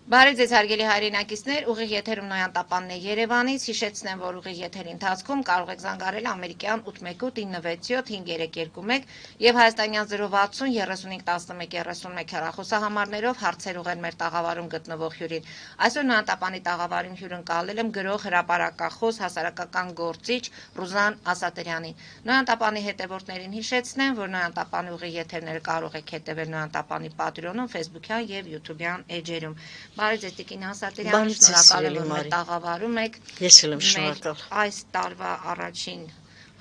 Բարև ձեզ հարգելի հայրենակիցներ, ուղիղ եթերում Նոյան Տապանն է Երևանից, հիշեցնեմ, որ ուղիղ եթերի ընթացքում կարող եք զանգարել ամերիկյան 818-967-521 եւ հայաստանյան 060 3511 հեռախոսահամարներով հարցեր ուղղել մեր տաղավարում գտնվող հյուրին։ Այսօր Նոյան Տապանի տաղավարին հյուրընկալել եմ գրող, հրապարակախոս, հասարակական գործիչ Ռուզան Ասատրյանին։ Նոյան Տապանի հետևորդներին հիշեցնեմ, որ Նոյան Տապանի ուղիղ եթերները կարող եք հետևել Նոյան Տապանի Patreon-ում, Facebook-յան եւ YouTube-յան էջերում։ Բարև ձեզ Տիկին Ասատրյան, շնորհակալ եմ, որ մեր տաղավարում եք։ Ես էլ եմ շնորհակալ։ Այս տարվա առաջին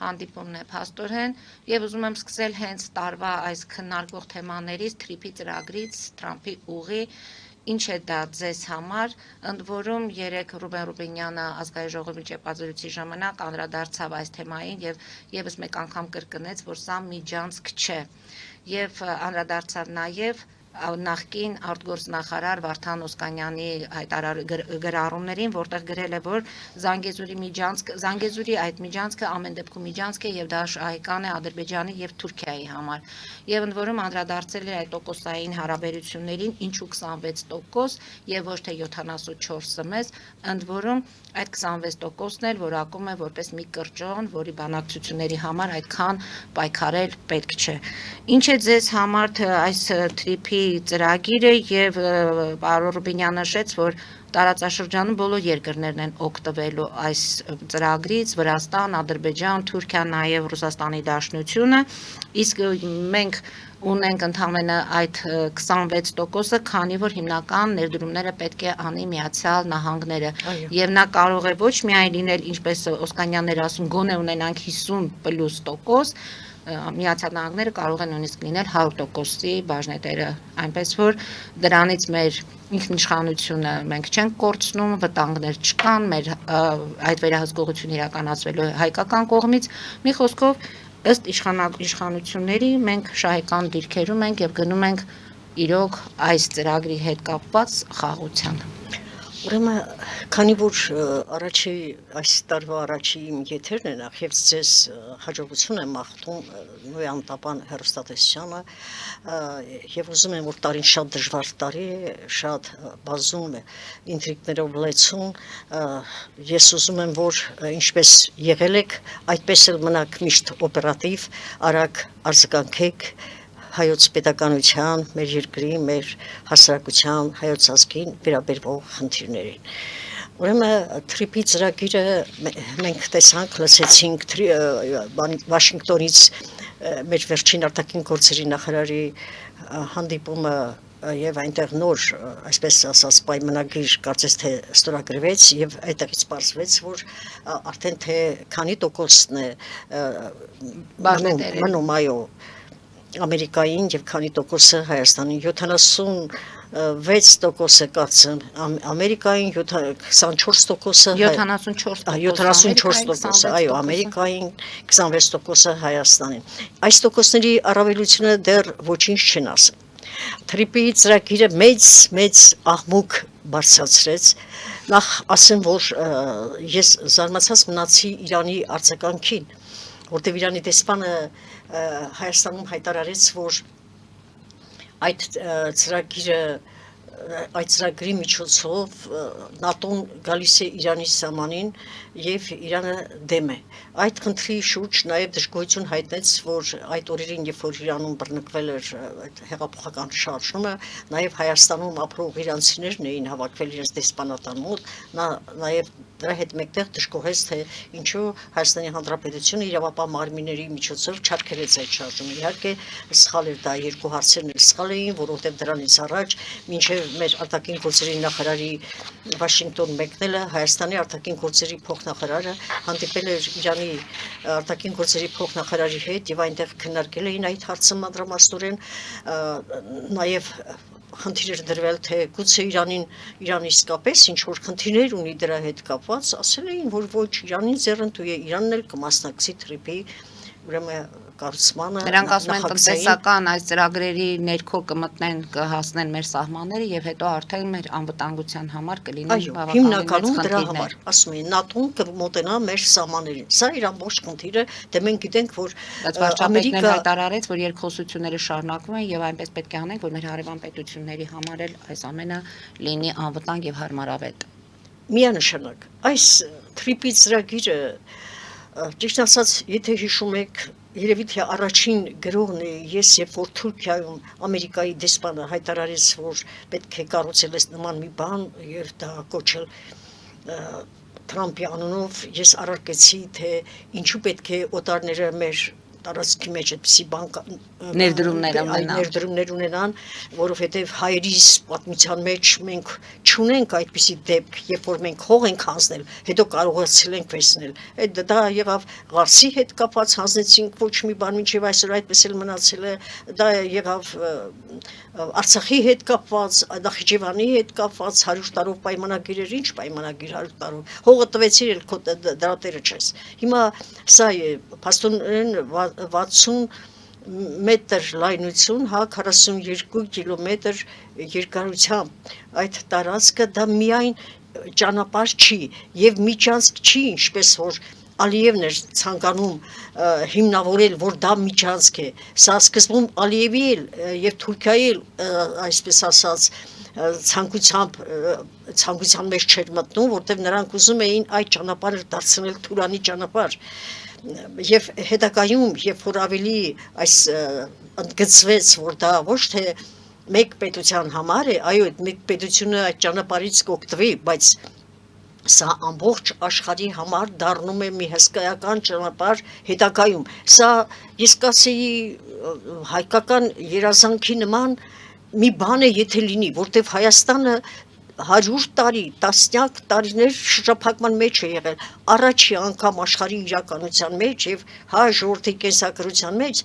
հանդիպումն է փաստորեն եւ ուզում եմ սկսել հենց տարվա այս քննարկվող թեմաներից, թրիփի ծրագրից, Թրամփի ուղի, ինչ է դա ձեզ համար, ընդ որում երեք Ռուբեն Ռուբենյանը ազգային ժողովի ճեպազրույցի ժամանակ անդրադարձավ այս թեմային եւ եւս մեկ անգամ կրկնեց, որ սա միջանցք չէ եւ անդրադարձավ նաեւ նախկին արտգործնախարար Վարդան Օսկանյանի գրառումներին, որտեղ գրել է, որ Զանգեզուրի այդ միջանցքը ամեն դեպքում միջանցք է եւ դա շահեկան է Ադրբեջանի եւ Թուրքիայի համար։ Եվ ընդ որում անդրադարձել է այդ տոկոսային հարաբերություններին, ինչու 26% եւ ոչ թե 74 մեզ, ընդ որում այդ 26%-ն էլ որակում է որպես մի կրճոն, որի բանակցությունների համար այդքան պայքարել պետք չէ։ Ինչ է ձեզ համար այս թրիփի ծրագիրը եւ պարոն Ռուբինյանը նշեց, որ տարածաշրջանում բոլոր երկրներն են օգտվելու այս ծրագրից, Վրաստան, Ադրբեջան, Թուրքիա, նաեւ Ռուսաստանի Դաշնությունը, իսկ մենք ունենք ընդամենը այդ 26%-ը, քանի որ հիմնական ներդրումները պետք է անի Միացյալ Նահանգները եւ նա կարող է ոչ միայն լինել, ինչպես Օսկանյանն էր ասում, գոնե ունենանք 50+%, Միացյալ Նահանգները կարող են նույնիսկ լինել 100%-ի բաժնետերը, այնպես որ դրանից մեր ինքնիշխանությունը մենք չենք կորցնում, վտանգներ չկան, մեր այդ վերահսկողությունը իրականացվելու է հայկական կողմից, մի խոսքով ըստ իշխանությունների մենք շահեկան դիրքերում ենք եւ գնում ենք իրոք այս ծրագրի հետ կապված խաղաղության։ Ուրեմն, քանի որ այս տարվա առաջի իմ եթերն է նախ եւ ձեզ հաջողություն եմ մաղթում Նոյան Տապան հեռուստատեսությանը եւ ուզում եմ որ տարին շատ դժվար տարի է, շատ բազում է ինտրիգներով լեցուն, ես ուզում եմ որ ինչպես եղել եք, այդպես էլ մնաք միշտ օպերատիվ, արագ արձագանքեք հայոց պետականության, մեր երկրի, մեր հասարակության, հայոց ազգին վերաբերվող խնդիրներին։ Ուրեմն թրիփի ծրագիրը մենք տեսանք, լսեցինք Վաշինգտոնից մեր վերջին արտաքին գործերի նախարարի հանդիպումը եւ այնտեղ նոր, այսպես ասած, պայմանագիր կարծես թե ստորագրվեց եւ այդտեղից պարզվեց, որ արդեն թե քանի տոկոսն է մնում այո Ամերիկային եւ քանի տոկոսը Հայաստանին 76% է կարծեմ Ամերիկային 24% 74% այո Ամերիկային 26% Հայաստանին այս տոկոսների առավելությունը դեռ ոչինչ չեն ասել Թրիփի ծրագիրը մեծ աղմուկ բարձրացրեց նախ ասեմ որ ես զարմացած մնացի Իրանի արձագանքին որտեղ Իրանի դեսպանը Հայաստանում հայտարարեց, որ այդ ծրագրի միջոցով ՆԱՏՕ-ն գալիս է Իրանի սահմանին եւ Իրանը դեմ է։ Այդ խնդրի շուրջ նաեւ դժգոհություն հայտնեց, որ այդ օրերին, երբ որ Իրանում բռնկվել էր այդ հեղափոխական շարժումը, նաեւ Հայաստանում ապրող իրանցիներն էին հավաքվել իրենց դեսպանատան մոտ, նա նաեւ դրա հետ մեկտեղ դժգոհեց, թե ինչու Հայաստանի Հանրապետությունը իրավապահ մարմինների միջոցով չարգելեց այդ շարժումը։ Իհարկե սխալ էր դա երկու հարցերն էլ սխալ էին, որովհետեւ դրանից առաջ մինչեւ մեր արտաքին գործերի նախարարի Վաշինգտոն մեկնելը Հայաստանի արտաքին գործերի փոխնախարարը հանդիպել էր Իրանի արտաքին գործերի փոխնախարարի հետ եւ այնտեղ քննարկել էին այդ հարցը մանրամասնորեն նաեւ խնդիր էր դրվել թե գուցե Իրանը իսկապես ինչ որ խնդիրներ ունի դրա հետ կապված ասել էին որ ոչ Իրանին ձեռնտու է Իրանն էլ կմասնակցի թրիփի ուրեմն կառուցմանը Նրանք ասում են տնտեսական այս ծրագրերի ներքո կմտնեն, կհասնեն մեր սահմանները եւ հետո արդեն մեր անվտանգության համար կլինեն հիմնականում դրա համար ասում են ՆԱՏՕ-ն կմոտենա մեր սահմաններին։ Սա իր ամբողջ խնդիրը, դե մենք գիտենք, որ Ամերիկան հայտարարեց, որ երկխոսությունները շարունակվում են եւ այնպես պետք է անենք, որ մեր հարևան պետությունների համար էլ այս ամենը լինի անվտանգ եւ հարմարավետ։ Միանշանակ այս թրիպի ծրագիրը ճիշտ ասած, եթե հիշում եք, երևի թե առաջին գրողն է ես, երբ որ Թուրքիայում Ամերիկայի դեսպանը հայտարարեց, որ պետք է կառուցել այս նման մի բան եւ դա կոչել Թրամփի անունով, ես առարկեցի, թե ինչու պետք է օտարները մեր տարածքի մեջ այդպիսի բան ներդրումներ ունենան, որովհետև հայերիս պատմության մեջ մենք չունենք այդպիսի դեպք, երբ որ մենք հող ենք հանձնել, հետո կարողացել ենք վերցնել։ Դա եղավ Ղարսի հետ կապված, հանձնեցինք ոչ մի բան, մինչև այսօր այդպես էլ մնացել է, դա եղավ Արցախի հետ կապված, Նախիջևանի հետ կապված 100 տարով պայմանագիր էր, ինչ պայմանագիր 100 տարով, հողը տվեցիր էլ քո դրատերը չես։ Հիմա սա է, փաստորեն 60 մետր լայնություն, 42 կիլոմետր երկարությամբ այդ տարածքը դա միայն ճանապարհ չի եւ միջանցք չի, ինչպես որ Ալիևն էր ցանկանում հիմնավորել, որ դա միջանցք է։ Սա սկզբում Ալիևի էլ եւ Թուրքիայի էլ այսպես ասած ցանկության մեջ չէր մտնում, որտեղ նրանք ուզում էին այդ ճանապարհը դարձնել Թուրանի ճանապարհ։ Եվ հետագայում, երբ որ ավելի այս ընդգծվեց, որ դա ոչ թե մեկ պետության համար է, այո, այդ մեկ պետությունը այդ ճանապարհից կօգտվի, բայց սա ամբողջ աշխարհի համար դառնում է մի հսկայական ճանապարհ հետագայում։ Սա ես կասեի հայկական երազանքի նման մի բան է, եթե լինի, որտեղ Հայաստանը 100 տարի, տասնյակ տարիներ շրջափակման մեջ է եղել, առաջի անգամ աշխարհի իրականության մեջ եւ հայ ժողովրդի կենսագրության մեջ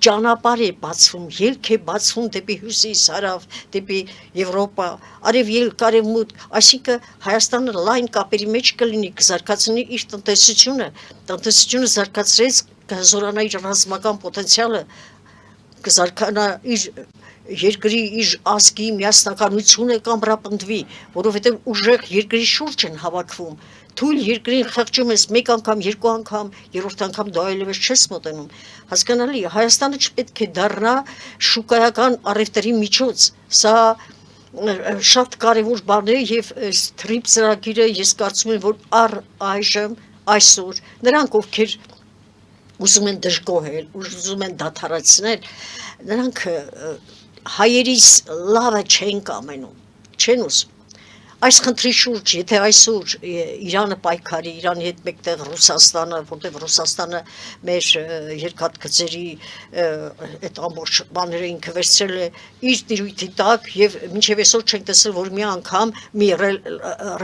ճանապարհ է բացվում, ելք է բացվում դեպի հյուսիս, հարավ, դեպի Եվրոպա, արև ելք, արևմուտք, այսինքն Հայաստանը լայն կապերի մեջ կլինի, կզարգացնի իր տնտեսությունը զարգացրեց, կհզորանա իր ռազմական պոտենցիալը, կզարգանա իր երկրի իր ազգի միասնականությունը կամրապնդվի, որովհետև ուժեղ երկրի շուրջ են հավաքվում։ Թույլ երկրին խղճում ես մեկ անգամ, երկու անգամ, երրորդ անգամ դու այլևս չես մոտենում։ Հասկանալի է, Հայաստանը չպետք է դառնա շուկայական առևտրի միջոց։ Սա շատ կարևոր բան է եւ թրիպ ծրագիրը ես կարծում եմ, որ այժմ այսօր նրանք ովքեր ուզում են դժգոհել, ուզում են դադարեցնել, նրանք հայերիս լավը չեն կամենում, չեն ուզում։ Այս խնդրի շուրջ, եթե այսօր Իրանը պայքարի, Իրանի հետ մեկտեղ Ռուսաստանը, որտեղ Ռուսաստանը մեր երկաթգծերի այդ ամբողջ բաները ինքը վերցրել է իր տիրույթի տակ եւ մինչեւ այսօր չենք տեսել, որ մի անգամ մի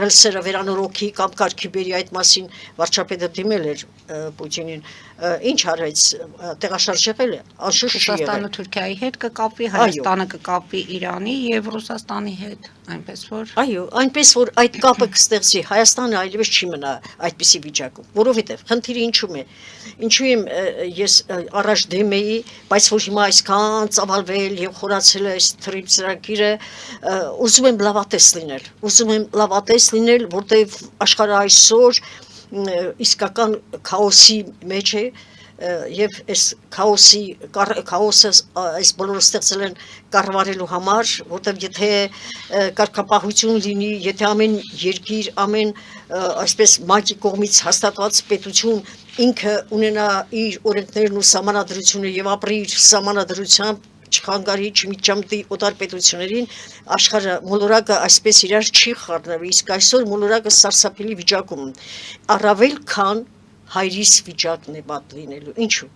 ռելսերը վերանորոգի կամ կարգի բերի այդ մասին վարչապետը դիմել էր Պուտինին, ինչ արեց, տեղաշարժվել է, անշուշտ չի եղել։ Ռուսաստանը Թուրքիայի հետ կկապվի, Հայաստանը կկապվի Իրանի եւ Ռուսաստանի հետ, այնպես որ Այո, այնպես որ այդ կապը կստեղծի, Հայաստանը այլևս չի մնա այդպիսի վիճակում, որովհետև խնդիրը ինչու եմ ես առաջ դեմ էի, բայց որ հիմա այսքան ծավալվել եւ խորացել է այս թրիպ ծրագիրը, ուզում եմ լավատես լինել, որտեղ աշխարհը այսօր իսկական քաոսի մեջ է եւ այս քաոսը այս բոլորը ստեղծել են կառավարելու համար, որտեղ եթե կարգապահություն լինի, եթե ամեն երկիր, ամեն այսպես մակի կողմից հաստատված պետություն ինքը ունենա իր օրենքներն ու սահմանադրությունը եւ ապրի իր սահմանադրությամբ չխանգարի, չմիջամտի օտար պետություններին, աշխարհը մոլորակը այսպես իրար չի խառնվի, իսկ այսօր մոլորակը սարսափելի վիճակում, առավել քան հայրիս վիճակն է բաց լինելու, ինչու,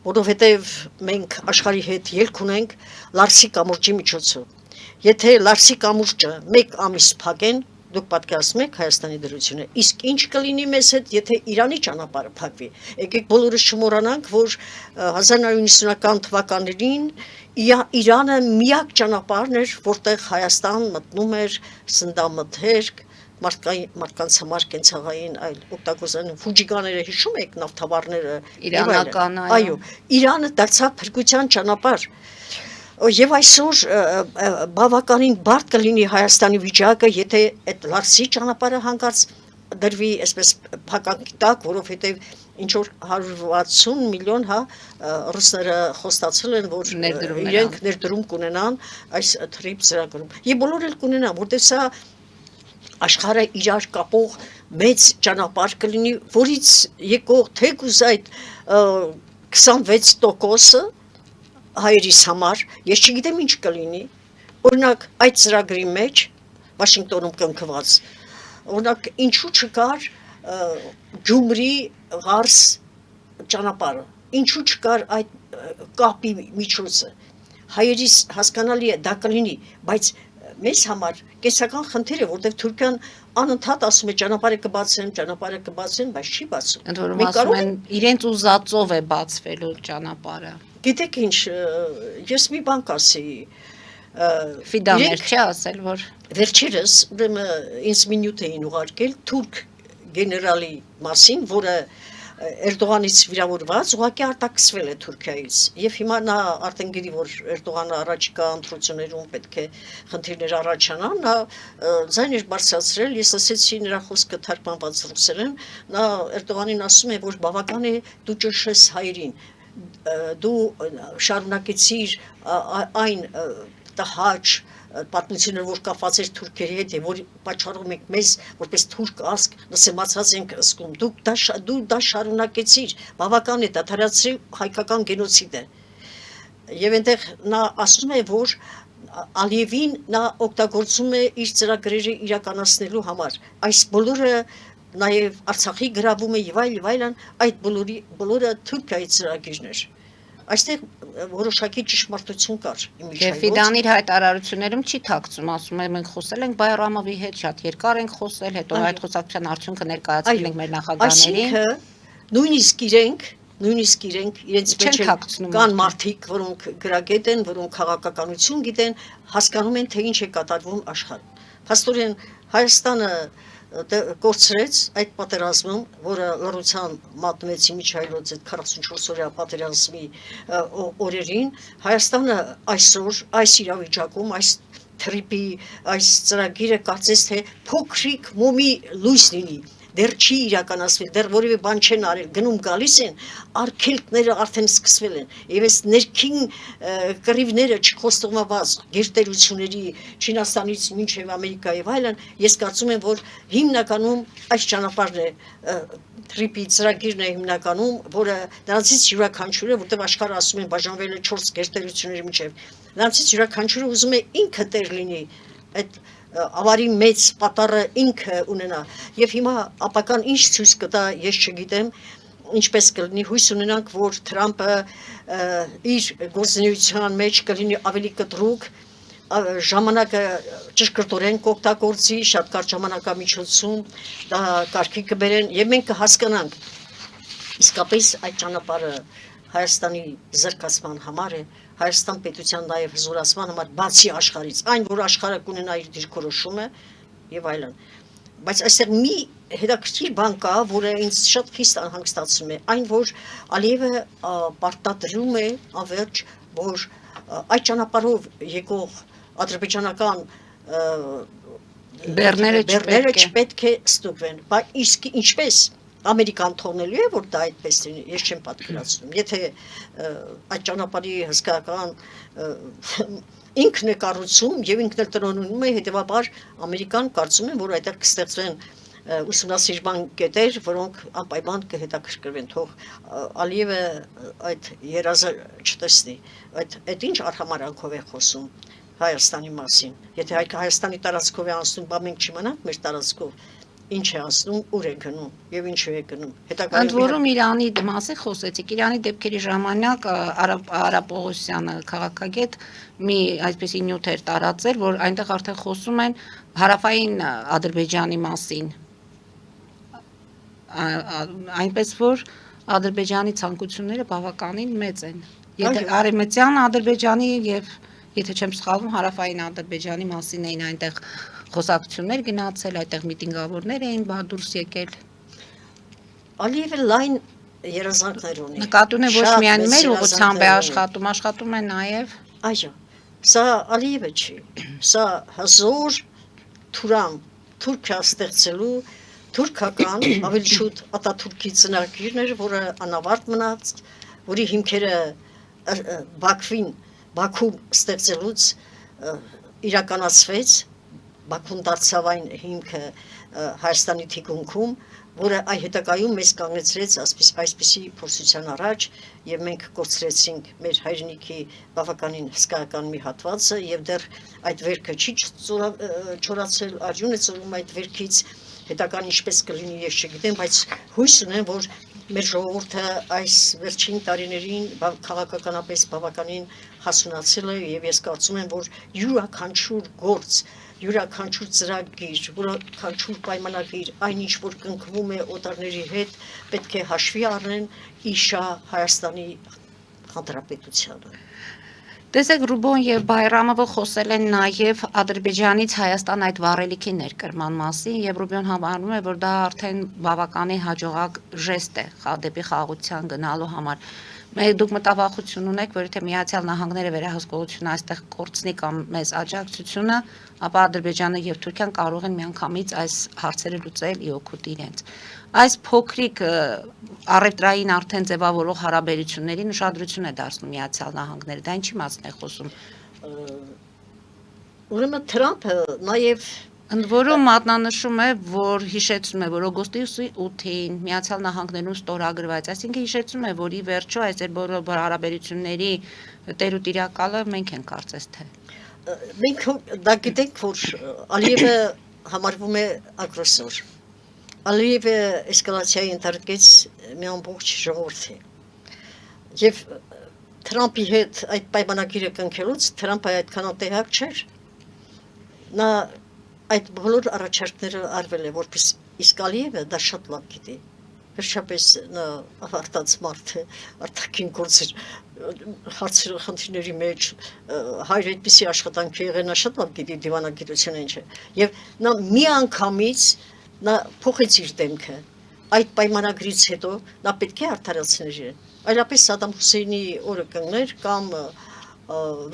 որովհետև մենք աշխարհի հետ ելք ունենք Լարսի կամուրջի միջոցով, եթե Լարսի կամուրջը մեկ ամիս փակեն, դուք պատկերացնում եք Հայաստանի դրությունը, իսկ ինչ կլինի մեզ հետ, եթե Իրանի ճանապարհը փակվի։ Եկեք բոլորս չմոռանանք, որ 1990-ական թվականներին Իրանը միակ ճանապարհն էր, որտեղ Հայաստան մտնում էր սնդամթերք, մարդկանց համար կենցաղային այլ օգտագործան ֆուջիկաները հիշում եք նավթավարները Իրանական, այո Իրանը դարձավ փրկության ճանապարհ եւ այսօր բավականին բարդ կլինի Հայաստանի վիճակը եթե այդ լարսի ճանապարհը հանգած դրվի այսպես փակակի տակ որովհետեւ ինչ որ 160 միլիոն ռուսները խոստացել են որ իրենք ներդրում կունենան այս թրիփ ծրագրում եւ բոլորը կունենան որտեղ սա աշխարհը իրար կապող մեծ ճանապարհ կլինի որից եկող թեկուզ այդ 26%-ը հայերիս համար ես չգիտեմ ինչ կլինի օրինակ այդ ծրագրի մեջ Վաշինգտոնում կնքված օրինակ ինչու չկար Ջումրի Ղարս ճանապարհը ինչու չկար այդ կապի միջոցը հայերիս հասկանալի է դա կլինի բայց մեզ համար կենսական խնդիր է որտեղ Թուրքիան անընդհատ ասում է ճանապարհը կբացեն բայց չի բացում ընդ որում ասում են իրենց ուզածով է բացվելու ճանապարհը Գիտեք ինչ, ես մի բան կասեի Ֆիդաներ չի ասել, որ վերջերս ինձ մի նյութ էին ուղարկել թուրք գեներալի մասին, որը Էրդողանից վիրավորված, ուղղակի արտաքսվել է Թուրքիայից եւ հիմա նա արդեն գիտի, որ Էրդողանը առաջիկա ընտրություններում պետք է խնդիրներ առաջանան, նա ձայն էր բարձրացրել, ես ասեցի նրա խոսքը թարգմանված ռուսերեն, նա Էրդողանին ասում է, որ բավական է դու ճշես հայերին դու շարունակեցիր այն տհաճ պատմությունները որ կապված էր թուրքերի հետ եւ որ պատճառում եք մեզ որպես թուրք ազգ նսեմացած ենք զգում դու դա շարունակեցիր բավական է դադարեցրի հայկական գենոցիդը եւ այնտեղ նա ասում է որ Ալիևին նա օգտագործում է իր ծրագրերը իրականացնելու համար այս բոլորը Նաև Արցախի գրավումը եւ այլն այդ բոլորը Թուրքիայի ծրագիրներ այստեղ որոշակի ճշմարտություն կար Եվ Ֆիդան իր հայտարարություններում չի թաքցում ասում է մենք խոսել ենք Բայրամովի հետ շատ երկար ենք խոսել հետո այդ խոսակցության արդյունքը ներկայացրել ենք մեր նախագահներին նույնիսկ իրենք իրենց մեջ կան մարդիկ որոնք գրագետ են որոնք քաղաքականություն գիտեն հասկանում են թե ինչ է կատարվում աշխարհում փաստորեն Հայաստանը կորցրեց այդ պատերազմում, որը լռության մատնվեց Միչայլոց այդ 44-օրյա պատերազմի օրերին, Հայաստանը այսօր այս իրավիճակում, այս թրիփի, այս ծրագիրը կարծես թե փոքրիկ մոմի լույս լինի, դեռ չի իրականացվել, դեռ որևէ բան չեն արել, գնում գալիս են, արգելքները արդեն սկսվել են, եւ այս ներքին կռիվները չխոստովնված գերտերությունների Չինաստանից մինչև Ամերիկա եւ այլն, ես կարծում եմ, որ հիմնականում այս ճանապարհն է թրիփի ծրագիրն է հիմնականում, որը նրանցից յուրաքանչյուրը, որտեղ աշխարհը ասում են բաժանվել է 4 գերտերությունների միջև, նրանցից յուրաքանչյուրը ուզում է ինքը տեր լինի այդ ավարի մեծ պատառը ինքը ունենա եւ հիմա ապական ինչ ցույց կտա ես չգիտեմ ինչպես կլինի հույս ունենանք որ Թրամփը իր գործունեության մեջ կլինի ավելի կտրուկ ժամանակը ճշգրտորեն կօգտագործի շատ կարճ ժամանակամիջոցում դա կարգի կբերեն եւ մենք կհասկանանք իսկապես այդ ճանապարհը Հայաստանի զարգացման համար է Հայաստան պետության նաև հզորացման համար բացի աշխարհից այն որ աշխարհը կունենա իր դիրքորոշումը եւ այլն բայց այստեղ մի հետաքրքիր բան կա որը ինձ շատ խիստ անհանգստացնում է այն որ Ալիևը պարտադրում է ավերջ որ այդ ճանապարհով եկող ադրբեջանական բեռները չպետք է ստուգվեն բայց իսկ ինչպես Ամերիկան թողնելու է որ դա այդպես լինի ես չեմ պատկերացնում եթե այդ ճանապարհի հսկայական ինքն է կառուցում եւ ինքն էլ տնօրինում է հետեւաբար Ամերիկան կարծում է որ այդտեղ կստեղծվեն ուսումնասիրման կետեր որոնք անպայման կհետաքրքրվեն թող Ալիևը այդ երազը չտեսնի այդ ինչ արհամարանքով է խոսում Հայաստանի մասին եթե Հայաստանի տարածքով է անցնում բա մենք չիմանանք մեր տարածքով ինչ է ասնում, ուր է գնում եւ ինչու է գնում։ Ընդ որում Իրանի մասին խոսեցիք, Իրանի դեպքերի ժամանակ Արա Պողոսյանը քաղաքագետ մի այսպեսի նյութ էր տարածել, որ այնտեղ արդեն խոսում են հարավային Ադրբեջանի մասին։ Այնպես որ Ադրբեջանի ցանկությունները բավականին մեծ են։ Եթե արևմտյան Ադրբեջանի եւ եթե չեմ սխալվում հարավային Ադրբեջանի մասին էին այնտեղ խոսակցություններ գնացել, այդտեղ միտինգավորներ էին դուրս եկել։ Ալիևը լայն երազանքներ ունի։ Նկատի ունեմ ոչ Շատ միայն մեծ մեր ուղղությամբ է երազանքներ ունի։ աշխատում է նաև Այո, սա Ալիևը չի, սա հզոր թուրան, Թուրքիա ստեղծելու թուրքական ավելի շուտ Ատաթուրքի ծնագիրն էր, որը անավարտ մնաց, որի հիմքերը Բաքվում ստեղծելուց իրականացվեց, Բաքուն դարձավ այն հիմքը Հայաստանի թիկունքում, որը այ հետագայում մեզ կանգնեցրեց այսպիսի փորձության առաջ, եւ մենք կորցրեցինք մեր հայրենիքի բավականին հսկայական մի հատվածը, եւ դեռ այդ վերքը չի չորացել, արյուն է ծորում այդ վերքից, հետագան ինչպես կլինի ես չգիտեմ, բայց հույս ունեմ, որ մեր ժողովուրդը այս վերջին տարիներին քաղաքականապես բավականին հասունացել է եւ ես կարծում եմ, որ յուրաքանչյուր գործ, յուրաքանչյուր ծրագիր, յուրաքանչյուր պայմանագիր, այնինչ որ կնքվում է օտարների հետ, պետք է հաշվի առնեն իշա Հայաստանի Հանրապետությանը։ Տեսեք Ռուբոն եւ Բայրամովը խոսել են նաեւ Ադրբեջանից Հայաստան այդ վառելիքի ներկրման մասին եւ Ռուբոն համարում է, որ դա արդեն բավականին հաջողակ ժեստ է դեպի խաղաղության գնալու համար։ Դուք մտավախություն ունեք, որ եթե Միացյալ Նահանգները վերահսկողությունը այստեղ կորցնի կամ մեզ աջակցությունը, ապա Ադրբեջանը եւ Թուրքիան կարող են միանգամից այս հարցերը լուծել ի օգուտ իրենց։ Այս փոքրիկ առևտրային արդեն ձևավորող հարաբերություններին ուշադրություն է դարձնում Միացյալ Նահանգները, դա ինչի մասն է խոսում։ Ուրեմն Թրամփը նաեւ Ընդ որում մատնանշում է, որ հիշեցնում է, որ օգոստի 8-ին Միացյալ Նահանգներում ստորագրված, այսինքն հիշեցնում է, որ ի վերջո այս բոլոր հարաբերությունների տեր ու տիրակալը մենք ենք կարծես թե։ Մենք դա գիտենք, որ Ալիևը համարվում է ագրեսոր։ Ալիևը էսկալացիայի ընդարկեց մի ամբողջ ժողովրդի։ Եվ Թրամփի հետ այդ պայմանագիրը կնքելուց Թրամփը այդքան տեղյակ չէր։ Նա այդ բոլոր առաջարկները արվել է, որպես իսկ Ալիևը դա շատ լավ գիտի։ Վերջապես նա ավարտած մարդ է, արտաքին գործեր հարցերը խնդիրների մեջ հայր այդպիսի աշխատանքի եղել, նա շատ լավ գիտի դիվանագիտությունը ինչ է։ Եվ նա մի անգամից նա փոխեց իր դեմքը։ Այդ պայմանագրից հետո նա պետք է արդարացներ իրեն։ Այլապես Սադամ Հուսեյնի օրը կանգներ կամ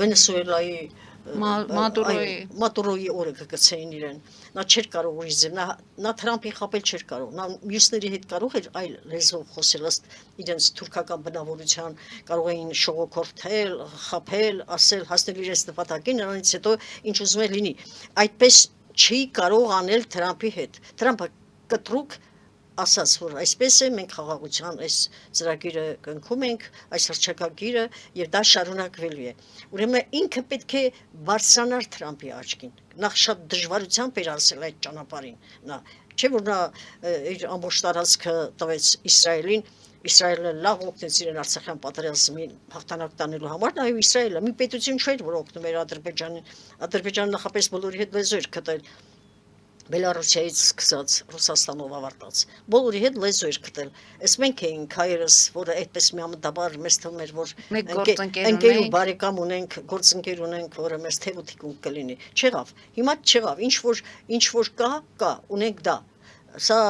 Վենեսուելայի Մադուրոյի օրը կգցեին իրեն։ Նա չէր կարող ուրիշ ձև, նա Թրամփին խապել չէր կարող, նա մյուսների հետ կարող էր այլ լեզվով խոսել, ըստ իրենց թուրքական բնավորության, կարող էին շողոքորթել, խաբել, ասել, հասնել իրենց նպատակին, նրանից հետո ինչ ուզում է լինի։ Այդպես չի կարող անել Թրամփի հետ։ Թրամփը կտրուկ ասաց, որ այսպես է, մենք խաղաղության այս ծրագիրը կնքում ենք, այս հռչակագիրը եւ դա շարունակվելու է։ Ուրեմն ինքը պետք է բարձրանար Թրամփի աչքին։ Նախ շատ դժվարությամբ էր ասել այդ ճանապարհին։ Նա չէ որ նա իր ամբողջ տարածքը տվեց Իսրայելին, Իսրայելը լավ օգնեց իրեն Արցախյան պատերազմին հաղթանակ տանելու համար, նաեւ Իսրայելը մի պետություն չէր, որ օգնում էր Ադրբեջանին։ Ադրբեջանը նախապես բոլորի հետ լեզու էր գտել։ Բելարուսիայից սկսած Ռուսաստանով ավարտած բոլորի հետ լեզու էր գտել։ Այս մենք էինք հայերս, որը այդպես միամտաբար մեզ թվում էր, որ ընկեր ու բարեկամ ունենք, գործընկեր ունենք, որը մեզ թեւութիկուն կլինի։ Չեղավ։ Հիմա չեղավ։ Ինչ որ կա, ունենք դա։ Սա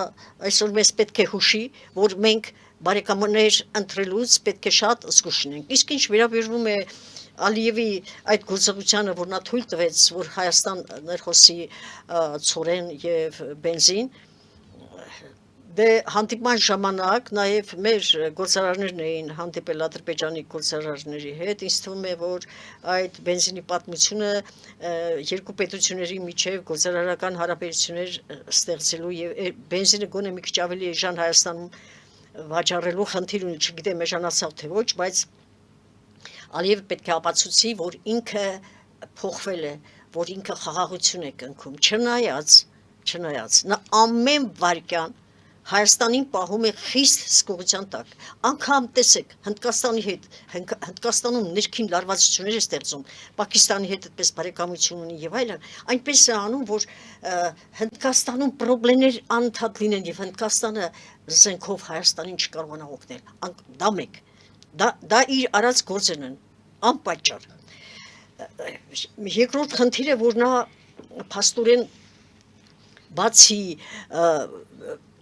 այսօր մեզ պետք է հուշի, որ մենք բարեկամներ ընտրելուց պետք է շատ զգուշ լինենք։ Իսկ ինչ վերաբերվում է Ալիևի այդ գործողությանը, որ նա թույլ տվեց, որ Հայաստան ներխոսի ցորեն եւ բենզին, դե հանդիպման ժամանակ նաեւ մեր գործարարներն էին հանդիպել Ադրբեջանի գործարարների հետ, ինձ թվում է, որ այդ բենզինի պատմությունը երկու պետությունների միջև գործարարական հարաբերություններ ստեղծելու եւ բենզինը գոնե մի քիչ ավելի էժան Հայաստանում վաճառելու խնդիր ունի, չգիտեմ էժանացավ թե ոչ, բայց Ալիևը պետք է ապացուցի, որ ինքը փոխվել է, որ ինքը խաղաղություն է կնքում, չնայած նա ամեն վայրկյան Հայաստանին պահում է խիստ սկողության տակ։ Անգամ տեսեք, Հնդկաստանի հետ, Հնդկաստանում ներքին լարվածություններ է ստեղծում, Պակիստանի հետ այդպես բարեկամություն ունի եւ այլն, այնպես է անում, որ Հնդկաստանում խնդիրներ անընդհատ լինեն եւ Հնդկաստանը զենքով Հայաստանին չկարողանա օգնել։ Դա մեկ։ Դա իր արած գործերն են, անպատճառ։ Երկրորդ խնդիրը, որ նա փաստորեն բացի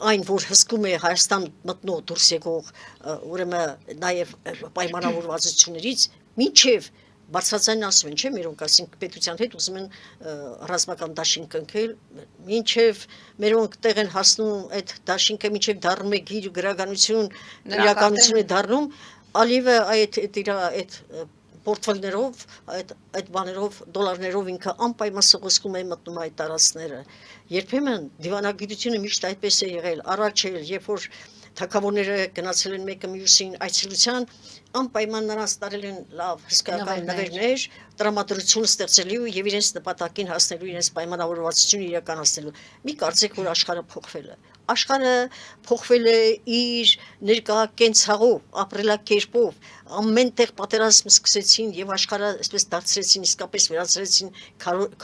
այն, որ հսկում է Հայաստան մտնող դուրս եկող ուրեմն նաև պայմանավորվածություններից, մինչև բարձրացան ասում են, չէ՞, մերոնք ասենք պետության հետ ուզում են ռազմական դաշինք կնքել, մինչև մերոնք տեղ են հասնում այդ դաշինքը, մինչև դառնում է գիր գրականություն, իրականություն է դառնում, Ալիևը այդ պորտֆելներով, այդ բաներով, դոլարներով ինքը անպայման սղոսկում է մտնում այդ տարածքները։ Երբեմն դիվանագիտությունը միշտ այդպես է եղել, առաջ էլ, երբ որ թագավորները գնացել են մեկը մյուսին այցելության, անպայման նրանց տարել են լավ հսկայական նվերներ, տրամադրություն ստեղծելու եւ իրենց նպատակին հասնելու, իրենց պայմանավորվածությունը իրականացնելու։ Մի կարծեք, որ աշխարհը փոխվել է։ Աշխարհը փոխվել է իր ներկա կենցաղով, ապրելակերպով, ամեն տեղ պատերազմ սկսեցին եւ աշխարհը այսպես դարձրեցին, իսկապես վերածրեցին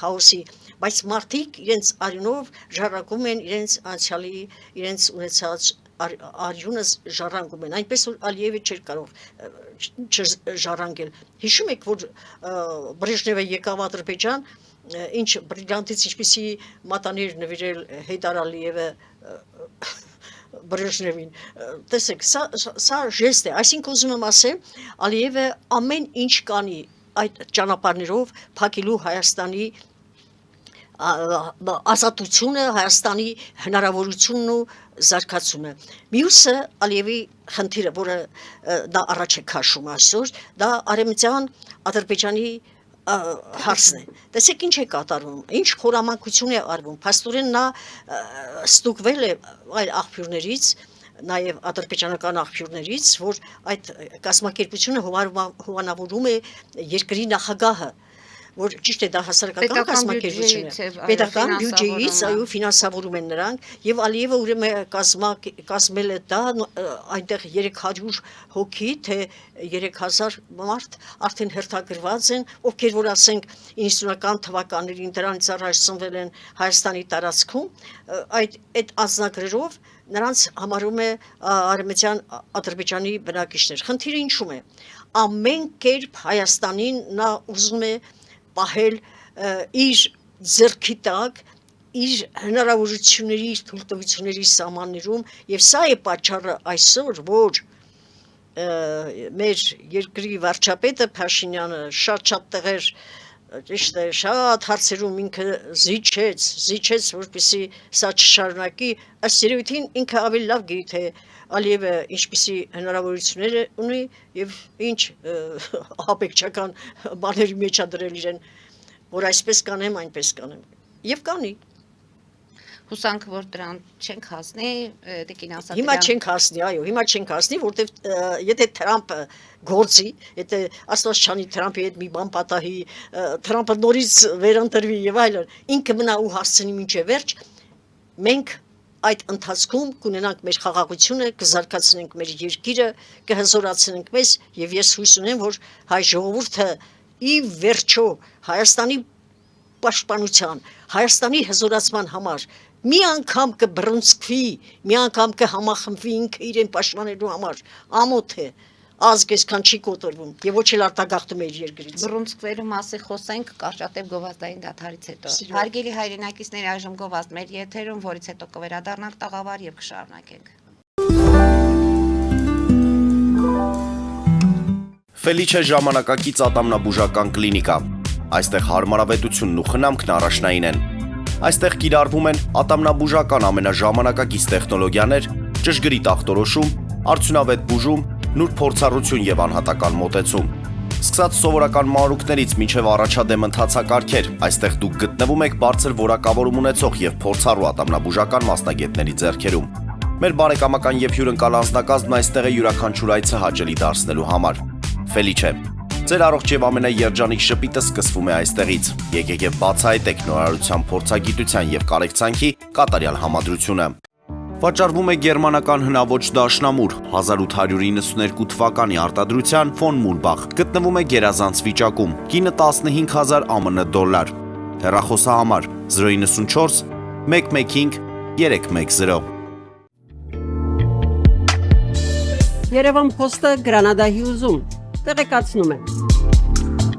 քաոսի, բայց մարդիկ իրենց արյունով ժառանգում են իրենց անցյալի, իրենց ունեցած արյունը ժառանգում են, այնպես որ Ալիևը չէր կարող ժառանգել։ Հիշում եք, որ Բրեժնևը եկավ Ադրբեջան, ինչ բրիլյանտից ինչպիսի մատաներ նվիրել Հեյդար Ալիևը Բրեժնևին, տեսեք, սա ժեստ է, այսինքն ուզում եմ ասել, Ալիևը ամեն ինչ կանի այդ ճանապարհներով փակելու Հայաստանի ազատությունը, Հայաստանի հնարավորությունն ու զարգացումը։ Մյուսը Ալիևի խնդիրը, որը դա առաջ է քաշում այսօր, դա արևմտյան Ադրբեջանի հարցն է։ Տեսեք ինչ է կատարվում, ինչ խորամանկություն է արվում, փաստորեն նա ստուգվել է այլ աղբյուրներից, նաև ադրբեջանական աղբյուրներից, որ այդ կազմակերպությունը հովանավորում է երկրի նախագահը, որ ճիշտ է դա հասարակական կազմակերպություն է, պետական բյուջեից այո ֆինանսավորում են նրանք եւ Ալիևը ուրեմն կազմել է դա այնտեղ 300 հոգի թե 3000 մարդ արդեն հերթագրված են, ովքեր որ ասենք 90-ական թվականներին դրանից առաջ ծնվել են Հայաստանի տարածքում, այդ անձնագրերով նրանց համարում է արևմտյան Ադրբեջանի բնակիչներ։ Խնդիրը ինչու՞մ է։ Ամեն կերպ Հայաստանին նա ուզում է պահել իր ձեռքի տակ, իր հնարավորությունների, իր թույլտվությունների սահմաններում եւ սա է պատճառը այսօր, որ մեր երկրի վարչապետը Փաշինյանը շատ տեղեր ճիշտ է, շատ հարցերում ինքը զիջեց, որպեսզի սա չշարունակի, ըստ երևույթին ինքը ավելի լավ գիտի, թե Ալիևը ինչպիսի հնարավորություններ ունի եւ ինչ ահաբեկչական բաների մեջ դրել իրեն, որ այսպես կանեմ, այնպես կանեմ։ Եվ կանի։ Հուսանք, որ դրան չենք հասնի, Տիկին Ասատրյան։ Հիմա չենք հասնի, այո, հիմա չենք հասնի, որտեվ եթե Թրամփը գործի, եթե Աստված չանի Թրամփի հետ մի բան պատահի, Թրամփը նորից վերընտրվի եւ այլն, ինքը մնա ու հասցնի մինչեւ վերջ, մենք այդ ընթացքում կունենանք մեր խաղաղությունը, կզարգացնենք մեր երկիրը, կհզորացնենք մեզ եւ ես հույս ունեմ, որ հայ ժողովուրդը ի վերջո Հայաստանի պաշտպանության, Հայաստանի հզորացման համար մի անգամ կբռնցքվի, մի անգամ կհամախմբվի ինքը իրեն պաշտպանելու համար, ամոթ է, ազգ այսքան չի կոտրվում եւ ոչ էլ արտագաղթում է իր երկրից։ Բռունցքվելու մասին խոսենք կարճատև գովազդային դադարից հետո։ Հարգելի հայրենակիցներ, այժմ գովազդ մեր եթերում, որից հետո կվերադառնանք տաղավար եւ կշարունակենք։ Ֆելիչե ժամանակակից ատամնաբուժական կլինիկա։ Այստեղ հարմարավետությունն ու խնամքն առաջնային են։ Այստեղ կիրառվում են ատամնաբուժական ամենաժամանակակից տեխնոլոգիաներ, ճշգրիտ ախտորոշում, արդյունավետ բուժում, նուրբ փորձառություն եւ անհատական մոտեցում։ Սկսած սովորական մանրուքներից մինչև առաջադեմ ընթացակարգեր, այստեղ դուք գտնվում եք բարձր որակավորում ունեցող եւ փորձառու ատամնաբուժական մասնագետների ձեռքերում։ Մեր բարեկամական եւ հյուրընկալ անձնակազմն այստեղ է յուրաքանչյուր այցը հաճելի դարձնելու համար։ Ֆելիչե, ձեր առողջ եւ ամենաերջանիկ շպիտը սկսվում է այստեղից։ Եկեք եւ բացահայտեք նորարարության փորձագիտության եւ կարեկցանքի կատարյալ համադրությունը։ Վաճառվում է գերմանական հնաոճ դաշնամուր 1892 թվականի արտադրության ֆոն Մուրբախ, գտնվում է գերազանց վիճակում, կինը 15000 ԱՄՆ դոլար, հեռախոսահամար 094 115 310։ Երևան փոստը Գրանադա Հյուզում տեղեկացնում է։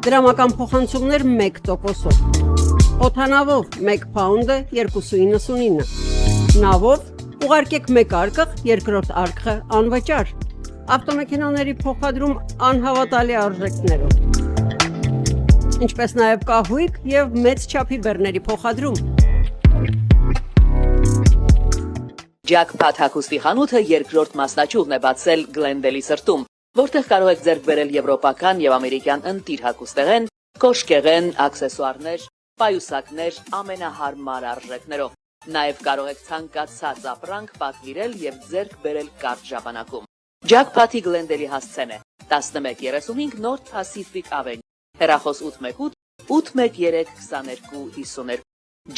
Դրամական փոխանցումներ 1%-ով։ Օթանավով 1 փաունդը 2.99։ Նավով ուղարկեք 1 արկղ, երկրորդ արկղը անվճար։ Ավտոմեքենաների փոխադրում անհավատալի արժեքներով։ Ինչպես նաև կահույք եւ մեծ չափի բեռների փոխադրում։ Jackpot հագուստի խանութը երկրորդ մասնաճյուղն է բացել Գլենդելի սրտում, որտեղ կարող եք ձեռք բերել եվրոպական եւ ամերիկյան ընտիր հագուստեղեն, կոշկեղեն, աքսեսուարներ, պայուսակներ ամենահարմար արժեքներով։ Նաեւ կարող եք ցանկացած ապրանք պատվիրել եւ ձեռք բերել կարճ ժամանակում։ Jackpot-ի Գլենդելի հասցեն է 1135 North Pacific Avenue, հեռախոս 818 813 2252։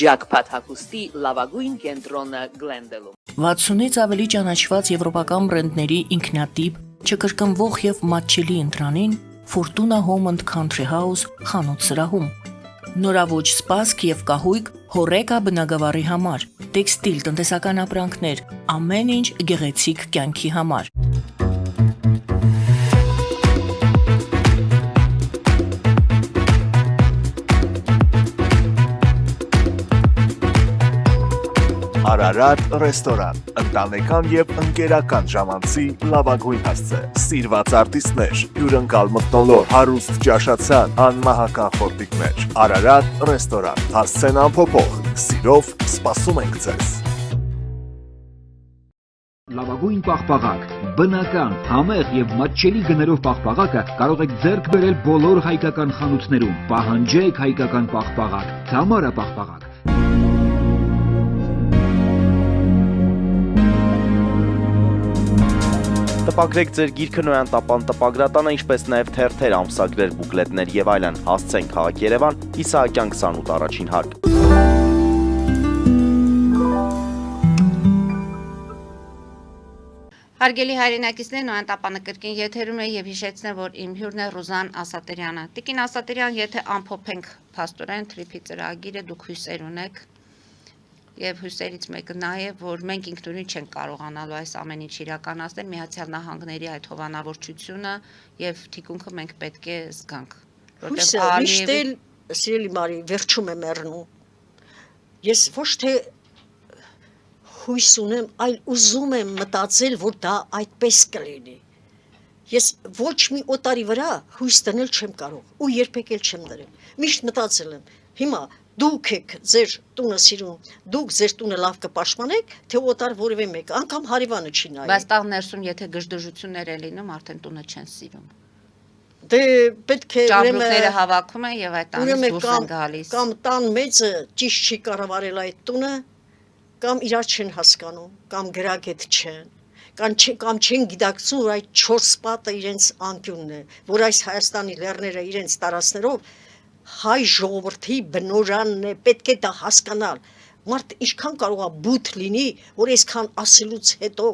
Jackpot հագուստի լավագույն կենտրոնը Գլենդելում։ 60-ից ավելի ճանաչված եվրոպական բրենդների ինքնատիպ, չկրկնվող եւ մատչելի ընտրանին Fortuna Home and Country House խանութ սրահում։ Նորավոճ սպասք եւ կահույք հորեկա բնագավառի համար, տեքստիլ, տնտեսական ապրանքներ, ամեն ինչ գեղեցիկ կյանքի համար։ Արարատ ռեստորան, ընտանեկան եւ ընկերական ժամանցի լավագույն հասցե, սիրված արտիստներ, հյուրընկալ մթնոլորտ, հարուստ ճաշացան, անմահական խորտիկներ, Արարատ ռեստորան, հասցեն անփոփոխ, սիրով սպասում ենք ձեզ։ Լավագույն պաղպաղակ, բնական, համեղ եւ մատչելի գներով պաղպաղակը կարող եք ձեռք բերել բոլոր հայկական խանութներում։ Պահանջեք հայկական պաղպաղակ, Թամարա պաղպաղակ։ Տպագրեք ձեր գիրքը Նոյան տապան տպագրատանը, ինչպես նաև թերթեր, ամսագրեր, բուկլետներ եւ այլն։ Հասցեն քաղաք Երևան, Իսահակյան 28 առաջին հարկ։ Հարգելի հայրենակիցներ, Նոյան տապանը կրկին եթերում է եւ հիշեցնեմ, որ իմ հյուրն է Ռուզան Ասատերյանը։ Տիկին Ասատերյան, եթե ամփոփենք փաստորեն թրիփի ծրագիրը, դուք հույսեր ունեք։ Եվ հույսերից մեկը նա է, որ մենք ինքնուրույն չենք կարողանալու այս ամեն ինչ իրականացնել, Միացյալ Նահանգների այդ հովանավորչությունը եւ թիկունքը մենք պետք է զգանք։ Հույսը միշտ էլ, սիրելի Մարի, վերջում է մեռնում։ Ես ոչ թե հույս ունեմ, այլ ուզում եմ մտածել, որ դա այդպես կլինի։ Ես ոչ մի օտարի վրա հույս դնել չեմ կարող ու երբեք էլ չեմ դրել։ Միշտ մտածել եմ, հիմա դուք եք ձեր տունը սիրում, դուք ձեր տունը լավ կպաշտպանեք, թե օտար որևէ մեկ, անգամ հարևանը չի նայի։ Բայց տաղ ներսում եթե գժդժություններ է լինում, արդեն տունը չեն սիրում։ Դե պետք է Ճամբրուկները հավաքում են եւ այդ տանից դուրս են գալիս։ Կամ տան մեծը ճիշտ չի կառավարել այդ տունը, կամ իրար չեն հասկանում, կամ գրագետ չեն, կամ չեն գիտակցում, որ այդ 4 պատը իրենց անկյունն է, որ այս Հայաստանի լեռները իրենց տարածքներով հայ ժողովրդի բնօրանն է, պետք է դա հասկանալ։ Մարդ ինչքան կարող է բութ լինի, որ այսքան ասելուց հետո,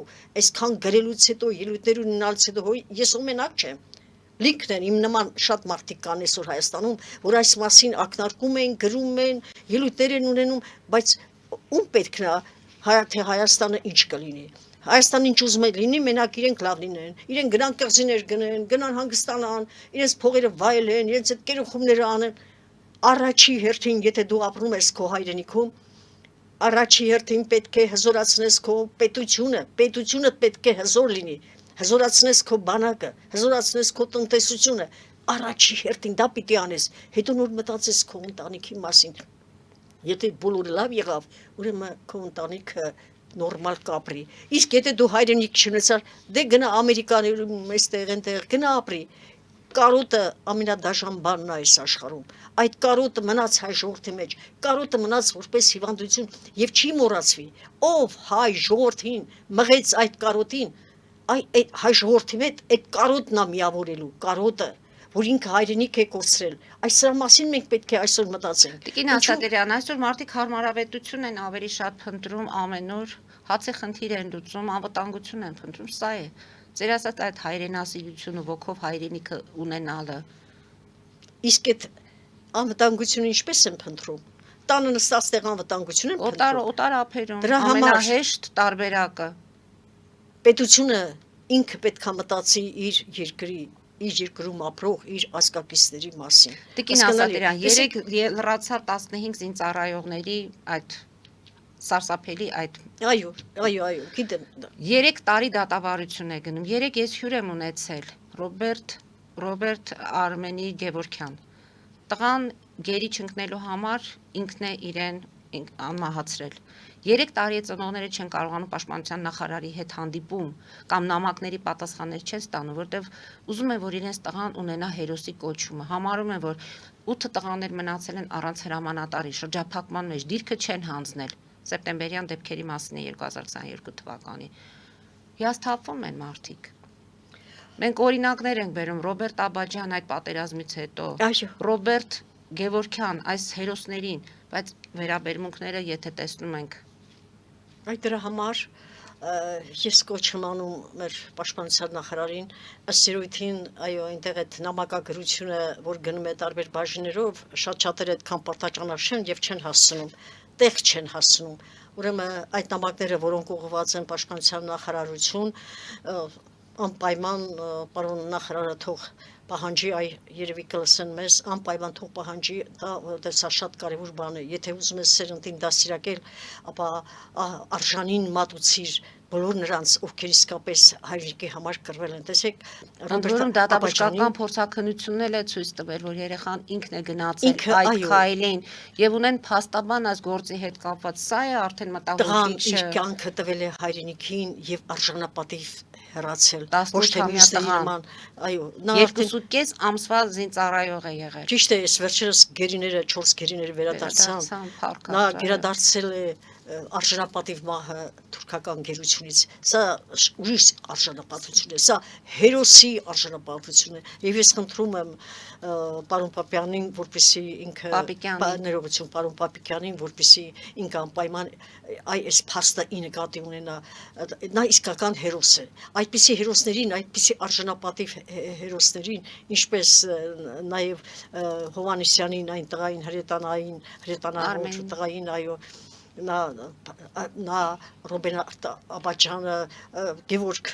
այսքան գրելուց հետո, ելույթներ ունենալուց հետո, ես մենակ չեմ։ Լիքն են, իմ նման շատ մարդիկ կան այսօր Հայաստանում, որ այս մասին ակնարկում են, գրում են, ելույթներ են ունենում, բայց ում պետք է թե Հայաստանը ինչ կլինի։ Հայաստան ինչ ուզում է լինի, մենակ իրենք լավ լինեն, իրենք գնան կղզիներ գնեն, գնան հանգստանան, իրենց փողերը վայելեն, իրենց այդ կերոխումները անեն։ Առաջի հերթին, եթե դու ապրում ես քո հայրենիքում, առաջի հերթին պետք է հզորացնես քո պետությունը, պետությունը պետք է հզոր լինի, հզորացնես քո բանակը, հզորացնես քո տնտեսությունը, առաջի հերթին դա պիտի անես, հետո նոր մտածես քո ընտանիքի մասին։ Եթե բոլորը լավ եղավ, ուրեմն քո ընտանիքը նորմալ կապրի։ Իսկ եթե դու հայրենիք չունեցար, դե գնա Ամերիկաներում, այստեղ այնտեղ գնա ապրի։ Կարոտը ամենադաժան բանն է այս աշխարհում։ Այդ կարոտը մնաց հայ ժողովրդի մեջ, կարոտը մնաց որպես հիվանդություն եւ չի մոռացվի։ Ով հայ ժողովրդին մղեց այդ կարոտին, այդ հայ ժողովրդի մեջ այդ կարոտն է միավորելու, կարոտը, որ ինքը հայրենիք է կորցրել։ Այս սրա մասին մենք պետք է այսօր մտածենք։ Տիկին Ասատերյան, այսօր մարդիկ հարմարավետություն են ավելի շատ փնտրում ամեն օր, հացի խնդիր են լուծում, անվտանգություն են փնտրում, սա է։ Ձեր ասած այդ հայրենասիրությունը, ոգով հայրենիքը ունենալը։ Իսկ այդ անվտանգությունը ինչպես են փնտրում։ Տանը նստած տեղ անվտանգություն են փնտրում։ Օտար ափերում Դրա համար ամենահեշտ տարբերակը։ պետությունը ինքը պետք է մտածի իր երկրի իր երկրում ապրող իր ազգակիցների մասին։ Տիկին Ասատրյան, երեք լրացավ 15 զինծառայողների այդ սարսափելի այդ Այո, գիտեմ։ 3 տարի դատավարություն է գնում։ 3 ես հյուր եմ ունեցել Ռոբերտ Արմենի Գևորքյան։ Տղան գերի չընկնելու համար ինքն է իրեն անմահացրել։ 3 տարի է ծնողները չեն կարողանում պաշտպանության նախարարի հետ հանդիպում կամ նամակների պատասխաններ չեն ստանում, որտեվ ուզում են, որ իրենց տղան ունենա հերոսի կոչումը։ Համարում են, որ 8 տղաներ մնացել են առանց հրամանատարի շրջափակման մեջ, դիրքը չեն հանձնել։ Սեպտեմբերյան դեպքերի մասին է 2022 թվականի։ Հիասթափվում են մարդիկ։ Մենք օրինակներ ենք բերում Ռոբերտ Աբաջյան այդ պատերազմից հետո, Ռոբերտ Գևորքյան այս հերոսներին, բայց վերաբերմունքները եթե տեսնում ենք Այդ դրա համար ես կոչ եմ անում մեր պաշտպանության նախարարին ըստ երևույթին այո այնտեղ այդ նամակագրությունը որ գնում է տարբեր բաժիններով շատ-շատերը այդքան պարտաճանաչ եւ չեն հասցնում տեղ չեն հասցնում ուրեմն այդ նամակները որոնք ուղղված են պաշտպանության նախարարություն անպայման պարոն նախարարը թող պահանջի այ երևի կլսեն մեզ անպայման թող պահանջի դա որտեղ սա շատ կարևոր բան է եթե ուզում ես սերնդին դաստիարակել ապա արժանին մատուցիր բոլոր նրանց ովքեր իսկապես հայրենիքի համար կռվել են տեսեք Ռոբերտ դատաբժշկական փորձաքննությունն էլ է ցույց տվել որ երեխան ինքն է գնացել այդ քայլին եւ ունեն փաստաբան այս գործի հետ կապված սա է արդեն մտահոգիչ իր կյանքը տվել է հայրենիքին եւ արժանապատիվ հեռացել ոչ թե մյուսների նման այո նա 2.5 ամսվա զինծառայող է եղել ճիշտ է ես վերջերս գերիները 4 գերիները վերադարձան նա գերադարձել է արժանապատիվ մահը թուրքական գերությունից սա ուրիշ արժանապատվություն է սա հերոսի արժանապատվություն է եւ ես խնդրում եմ պարոն Պապյանին որպեսզի ինքը ներողություն պարոն Պապիկյանին որպեսզի ինքը անպայման այս փաստը ի նկատի ունենա նա իսկական հերոս է այդպիսի հերոսներին այդպիսի արժանապատիվ հերոսներին ինչպես նաեւ Հովանեսյանին այն տղային հրետանային տղային այո նա Ռոբերտ Աբաջյանը Գևորգ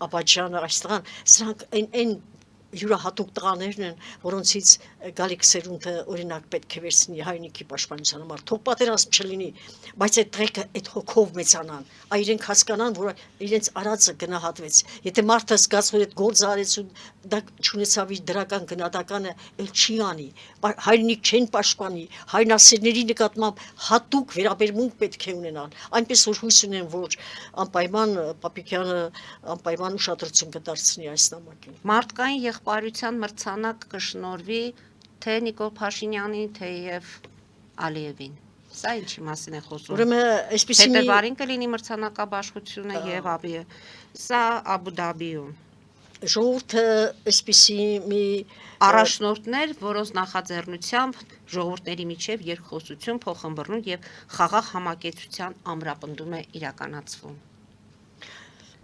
Աբաջյանը այստեղ սրանք այն յուրահատուկ տղաներն են որոնցից գալիք սերունդը օրինակ պետք է վերցնի հայրենիքի պաշտպանության համար թող պատերազմ չլինի բայց այդ տրեկը այդ հոգով մեծանան իրենք հասկանան որ իրենց արածը գնահատվեց եթե մարդը զգաց որ այդ գործը արեց ու դա չունեցավ իր դրական գնահատականը էլ չի անի հայրենիք չեն պաշտպանի հայրենասերների նկատմամբ հատուկ վերաբերմունք պետք է ունենան այնպես որ հույս ունեմ որ անպայման Պապիկյանը անպայման ուշադրություն կդարձնի այս նամակին մարդկային եղբայրության մրցանակ կշնորհվի թե Նիկոլ Փաշինյանին թեև Ալիևին սա ինչի մասին է խոսում ուրեմն այսպեսի հետևարին կլինի մրցանակաբաշխությունը եւ Աբիը սա Աբու Դաբիում ժողովուրդը այսպեսի մի առաջնորդներ որոնց նախաձեռնությամբ ժողովուրդների միջև երկխոսություն փոխհմբռնում եւ խաղաղ համակեցության ամրապնդում է իրականացվում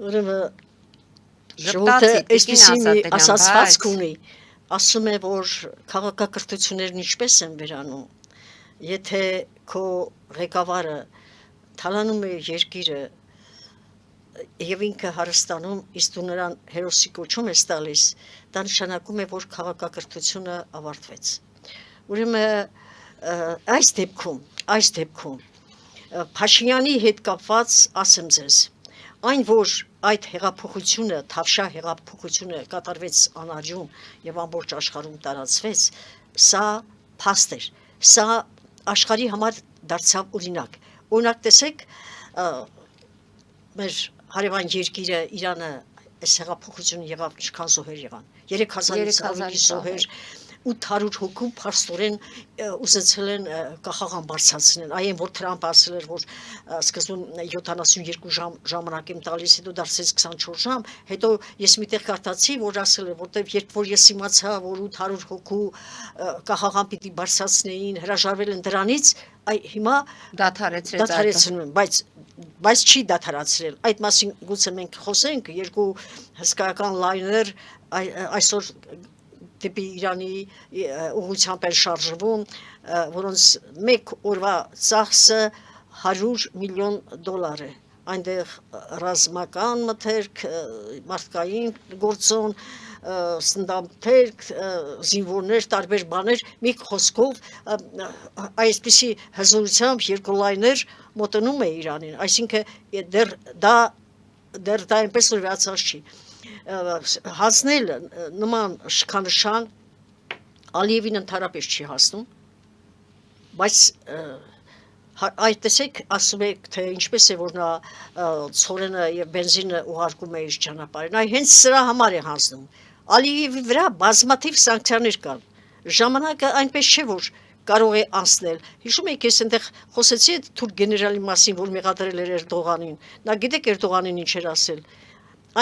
ուրեմն ժողովուրդը այսպեսի մի ասացվածք ունի ասում է որ քաղաքակրթություններն ինչպես են վերանում եթե քո ղեկավարը թալանում է երկիրը եւ ինքը հարստանում իսկ դու նրան հերոսի կոչում ես տալիս դա նշանակում է որ քաղաքակրթությունը ավարտվեց ուրեմն այս դեպքում Փաշինյանի հետ կապված ասեմ ձեզ այն որ այդ հեղափոխությունը թավշյա հեղափոխությունը կատարվեց անարյուն եւ ամբողջ աշխարհում տարածվեց սա փաստ էր սա աշխարհի համար դարձավ օրինակ տեսեք մեր հարևան երկիրը Իրանը այս հեղափոխությունը եղավ ինչքան զոհեր եղան 3000-ից զոհեր 800 հոգու փաստորեն ուզեցել են կախաղան բարձրացնել այն որ Թրամփը ասել էր որ սկզբում 72 ժամ ժամանակ եմ տալիս հետո դարձեց 24 ժամ հետո ես միտեղ կարդացի որ ասել է որտեվ երբ որ ես իմացա որ 800 հոգու կախաղան պիտի բարձրացնեին հրաժարվել են դրանից հիմա դադարեցնում են բայց չի դադարացրել այդ մասին գուցե մենք խոսենք երկու հսկայական լայներ այսօր դեպի Իրանի ուղղությամբ են շարժվում, որոնց մեկ օրվա ծախսը $100 միլիոն է։ Այնտեղ ռազմական մթերք, մարդկային գործոն, սնդամթեր, զինվորներ, տարբեր բաներ, մի խոսքով այսպիսի հզորությամբ երկոլայներ մոտենում է Իրանին, այսինքն դեռ դա այնպես որ վերացած չի։ Հասնել նման շքանշան Ալիևին ընդհանրապես չի հասնում, բայց այդ տեսեք ասում եք թե ինչպես է որ նա ցորենը եւ բենզինը ուղարկում է իր ճանապարհին, այ հենց սրա համար է հանձնում։ Ալիևի վրա բազմաթիվ սանկցիաներ կան։ Ժամանակը այնպես չէ որ կարող է անցնել։ Հիշում եք ես այնտեղ խոսեցի այդ թուրք գեներալի մասին, որ մեղադրել էր Էրդողանին։ Նա գիտեք Էրդողանին ինչ էր ասել։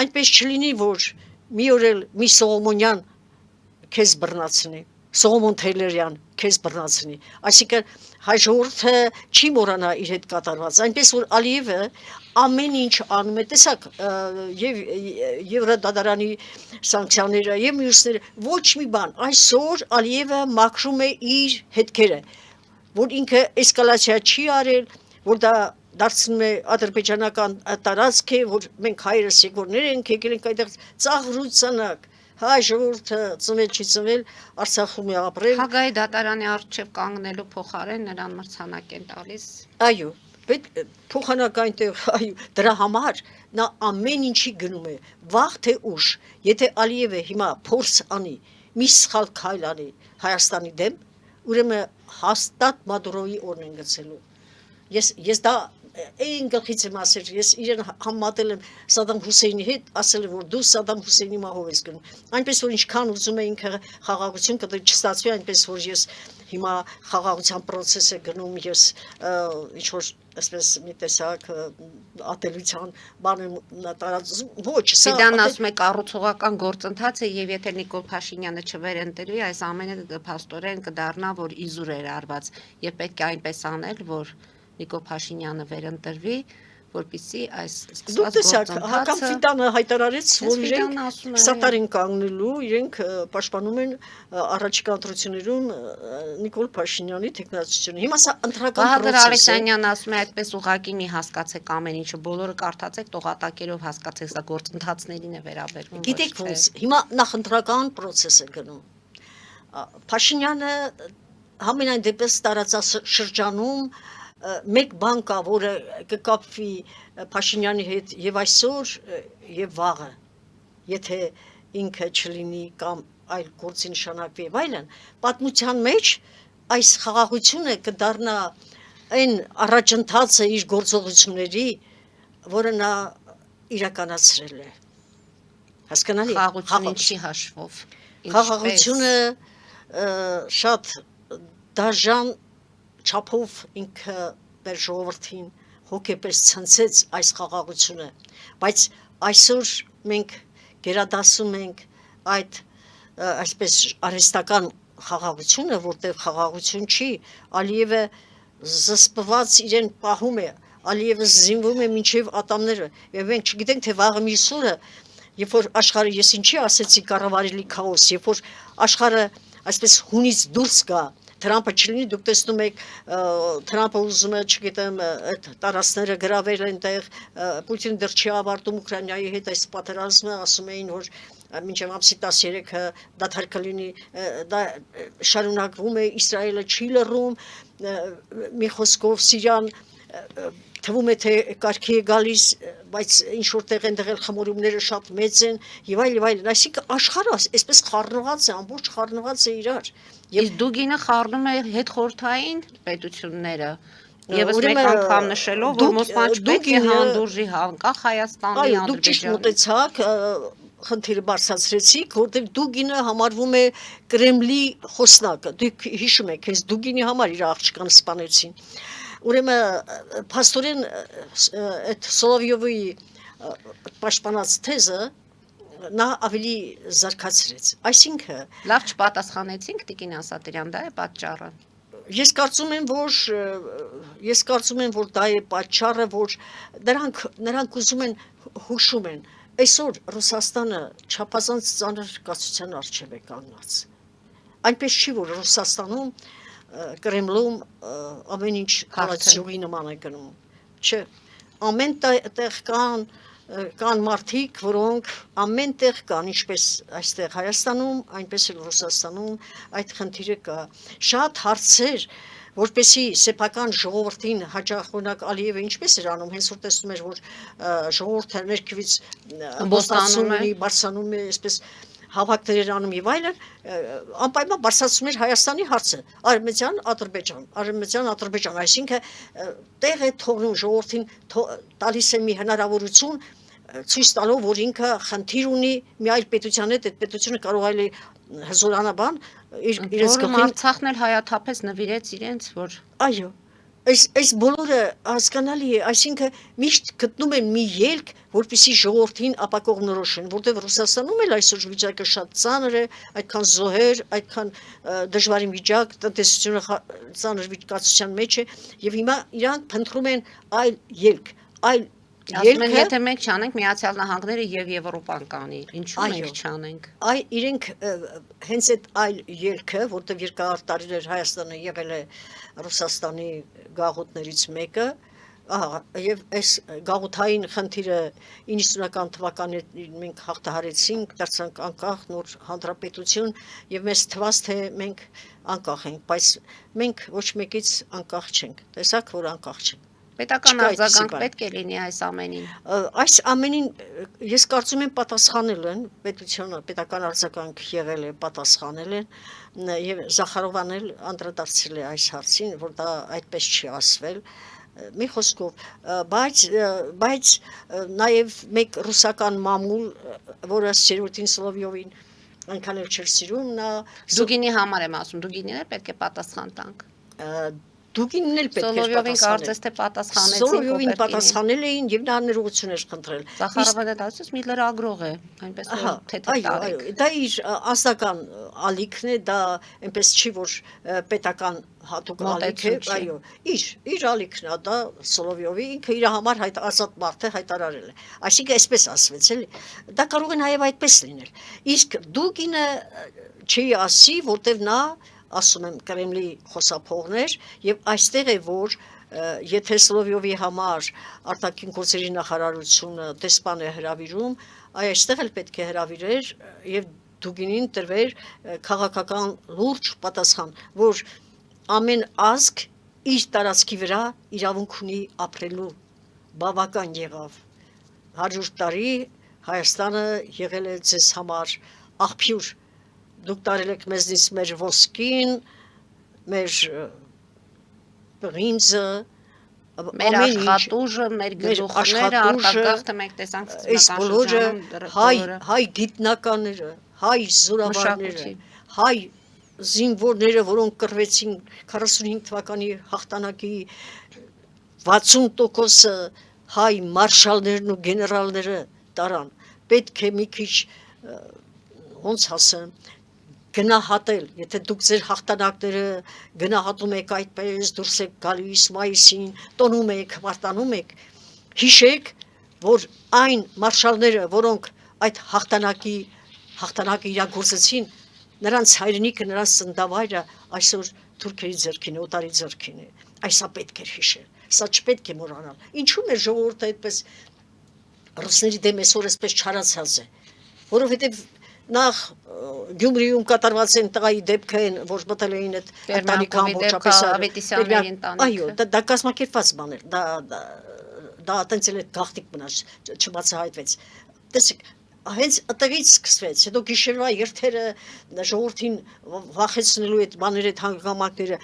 Այնպես չլինի որ մի օր էլ մի Սողոմոնյան քեզ բռնացնի, Սողոմոն Թեյլերյան քեզ բռնացնի, այսինքն հայ ժողովուրդը չի մոռանա իր հետ կատարված, այնպես որ Ալիևը ամեն ինչ անում է, տեսակ եւ Եվրոդադարանի սանկցիաները եւ մյուսները, ոչ մի բան, այսօր Ալիևը մաքրում է իր հետքերը, որ ինքը էսկալացիա չի արել, որ դա դարձնում է ադրբեջանական տարածք է, որ մենք հայրս եկորներ ենք, եկել ենք այդտեղ ծաղրուցանակ հայ ժողովուրդը ծնվել չի ծնվել Արցախում է ապրել։ Հագայի դատարանի առջև կանգնելու փոխարեն նրան մրցանակ են տալիս։ Այո, պետք փոխանակ այնտեղ, այո, դրա համար նա ամեն ինչի գնում է, վաղ թե ուշ, եթե Ալիևը հիմա փորձ անի, մի սխալ քայլ անի Հայաստանի դեմ, ուրեմն հաստատ Մադուրոյի օրն են գցելու։ Ես դա այն գլխից եմ ասել, ես իրեն համատել եմ Սադամ Հուսեյնի հետ, ասել եմ, որ դու Սադամ Հուսեյնի մահով ես գնում։ Այնպես որ ինչքան ուզում է ինքը խաղաղություն կդի չստացվի, այնպես որ ես հիմա խաղաղության process է գնում, ես ինչ որ այսպես մի տեսակ ատելության բան եմ տարածում, ոչ, սա Դիդան ասում է կառուցողական գործընթաց է եւ եթե Նիկոլ Փաշինյանը չվերընտրվի, այս ամենը փաստորեն կդառնա, որ իզուր էր արված եւ պետք է այնպես անել, որ Նիկոլ Փաշինյանը վերընտրվի, որպեսզի այս Դուք տեսակ, Հակամ գործընթացը Ֆիդանը հայտարարեց, որ Ֆիդանը իրենք ասում է, սատար են կանգնելու, իրենք պաշտպանում են առաջիկա ընտրություններում Նիկոլ Փաշինյանի տեխնացությունը։ Հիմա սա ընտրական Վահագն process է։ Ալեքսանյանն ասում է այդպես ուղակի մի հասկացեք ամեն ինչը, բոլորը կարդացեք, տողատակերով հասկացեք, սա գործընթացներին է վերաբերվում։ Գիտեք ոչ թե- ոնց, հիմա նախ ընտրական process է գնում։ Փաշինյանը համենայն դեպս տարածաշրջանում մեկ բան կա, որը կկապվի Փաշինյանի հետ եւ այսօր եւ վաղը, եթե ինքը չլինի կամ այլ գործի նշանակվի եւ այլն, պատմության մեջ այս խաղաղությունը կդառնա այն առաջընթացը իր գործողությունների, որը նա իրականացրել է։ Հասկանալի է։ Խաղաղությունը ինչի հաշվով։ Խաղաղությունը շատ դաժան չափով ինքը մեր ժողովրդին հոգեպես ցնցեց այս խաղաղությունը, բայց այսօր մենք գերադասում ենք այդ այսպես արհեստական խաղաղությունը, որտեղ խաղաղություն չի, Ալիևը զսպված իրեն պահում է, Ալիևը զինվում է մինչև ատամները, եւ մենք չգիտենք թե վաղը մյուս օրը, երբ որ աշխարհը ես ինչի ասեցի կառավարելի քաոս, երբ որ աշխարհը այսպես հունից դուրս գա, Թրամփը չլինի, դուք տեսնում եք Թրամփը ուզում է, չգիտեմ, այդ տարածքները գրավել այնտեղ, Պուտինը դեռ չի ավարտում Ուկրաինայի հետ այս պատերազմը, ասում էին, որ մինչև ամսի 13-ը դադար կլինի, դա շարունակվում է, Իսրայելը չի լռում, մի խոսքով Սիրիան թվում է թե կարգի է գալիս, բայց ինչ որտեղ այնտեղ էլ խմորումները շատ մեծ են եւ այլն, այսինքն աշխարհը այսպես խառնված է, ամբողջ խառնված է իրար։ Եվ Դուգինը խառնում է հետխորթային պետությունները։ Եվս մեկ Ուրեմն, անգամ նշելով, որ Մոսկվան չպետք է հանդուրժի անկախ Հայաստանի Այո, դուք ճիշտ Ադրբեջանի։ մտեցաք, խնդիրը բարձրացրեցիք, որտեղ Դուգինը համարվում է Կրեմլի խոսնակը։ Դուք հիշում եք, հենց Դուգինի համար իր աղջկան սպանեցին։ Ուրեմն փաստորեն այդ Սոլովյովի պաշտպանած թեզը նա ավելի զարգացրեց։ Այսինքն Լավ չպատասխանեցինք Տիկին Ասատրյան, դա է պատճառը։ Ես կարծում եմ, որ դա է պատճառը, որ նրանք ուզում են հուշում են։ Այսօր Ռուսաստանը չափազանց ծանր կացության առջև է կանգնած։ Այնպես չի, որ Ռուսաստանում Կրեմլում ամեն ինչ հալածյուղի նման է գնում։ Չէ, ամեն տեղ կան կան մարդիկ, որոնք ամենտեղ կան, ինչպես այստեղ Հայաստանում, այնպես էլ Ռուսաստանում այդ խնդիրը կա։ Շատ հարցեր, որպեսի սեփական ժողովրդին հաջող օրինակ Ալիևը ինչպես էր անում, հենց որ տեսնում էր, որ ժողովուրդը ներքևից Բոստանում է, բարձրանում է, այսպես հավաքներ անում եւ այլն, անպայման բարձրացնում էր Հայաստանի հարցը, Արևմտյան Ադրբեջան, այսինքն տեղ է թողնում ժողովրդին տալիս է մի հնարավորություն ցույց տալով, որ ինքը խնդիր ունի մի այլ պետության հետ, այդ պետությունը կարող է հզորանաբան իրենց Որում Արցախն էլ հայաթափեց նվիրեց իրենց, որ այո, այս բոլորը հասկանալի է, այսինքն միշտ գտնում են մի ելք, որպեսզի ժողովրդին ապակողնորոշեն, որտեղ Ռուսաստանում էլ այսօր վիճակը շատ ծանր է, այդքան զոհեր, այդքան դժվարին վիճակ, տնտեսությունը ծանր վիճակացության մեջ է, եւ հիմա իրանք փնտրում են այլ ելք, այլ ասում են, եթե մենք չանենք Միացյալ Նահանգները եւ Եվրոպան կանի, ինչու մենք չանենք։ Այ իրենք հենց այդ այլ ելքը, որտեղ երկար տարիներ Հայաստանը եղել է Ռուսաստանի գաղութներից մեկը, եւ այս գաղութային խնդիրը 90-ական թվականներին մենք հաղթահարեցինք, դարձանք անկախ նոր հանրապետություն եւ մեզ թվաց թե մենք անկախ ենք, բայց մենք ոչ մեկից անկախ չենք։ Տեսակ որ անկախ չենք։ Պետական արձագանք պետք է լինի այս ամենին։ Այս ամենին ես կարծում եմ պատասխանել են պետությունը, պետական արձագանք եղել է, պատասխանել են եւ Զախարովան էլ անդրադարձել է այս հարցին, որ դա այդպես չի ասվել։ Մի խոսքով, բայց նաեւ մեկ ռուսական մամուլ, որը Սերոտին Սոլովյովին այնքան էլ չէր սիրում, նա Դուգինի համար եմ ասում, Դուգինին էլ պետք է պատասխան տանք։ Դուգինն էլ պետք է Սոլովյովին կարծես թե պատասխանեցին։ Սոլովյովին պատասխանել էին եւ նա ներողություն էր խնդրել։ Զախարովը դասից մի լրագրող է, այնպես որ թե տարեք։ Դա իր անձնական ալիքն է, դա այնպես չի որ պետական հատուկ ալիք է, այո, իր ալիքն է, դա Սոլովյովի ինքը իր համար ազատ մարդ է հայտարարել է։ Այսինքն այսպես ասվեց էլի։ Դա կարող է նաեւ այդպես լինել։ Իսկ Դուգինը չի ասի, որտեվ նա ասում եմ Կրեմլի խոսափողներ եւ այստեղ է որ եթե Սոլովյովի համար արտաքին գործերի նախարարությունը դեսպան է հրավիրում, այստեղ էլ պետք է հրավիրեր եւ Դուգինին տրվեր քաղաքական լուրջ պատասխան, որ ամեն ազգ իր տարածքի վրա իրավունք ունի ապրելու, բավական եղավ 100 տարի Հայաստանը եղել է ձեզ համար աղբյուր, դուք տարել եք մեզնից մեր ոսկին, մեր բրինձը, մեր աշխատուժը, մեր գլուխները, արտագաղթը մենք տեսանք ցուցական հայ գիտնականները, հայ զորավարները, հայ զինվորները, որոնք կռվեցին 45 թվականի հաղթանակի 60%-ը հայ մարշալներն ու գեներալները տարան։ Պետք է մի քիչ ոնց ասեմ գնահատել, եթե դուք ձեր հաղթանակները գնահատում եք այդպես, դուրս եք գալիս մայիսին, տոնում եք, մարտանում եք, հիշեք, որ այն մարշալները, որոնք այդ հաղթանակը իրագործեցին, նրանց հայրենիքը, նրանց ծննդավայրը այսօր թուրքերի ձեռքին է, օտարի ձեռքին է, այսա պետք էր հիշել, սա չպետք է մոռանալ, ինչու մեր ժողովուրդը այդպես ռուսների դեմ այսօր այսպես չարացած է, որովհետև նախ Գյումրիում կատարված են տղայի դեպքը են, որ մտել էին այդ ընտանիքը ամբողջապես Ավետիսյանների ընտանիքը։ Այո, դա կազմակերպված բան էր, դա տենց էլ գաղտնիք մնաց, չբացահայտվեց։ Տեսեք, հենց այդտեղից սկսվեց, հետո գիշերվա երթերը ժողովրդին վախեցնելու այդ բաները, այդ հանգամանքները,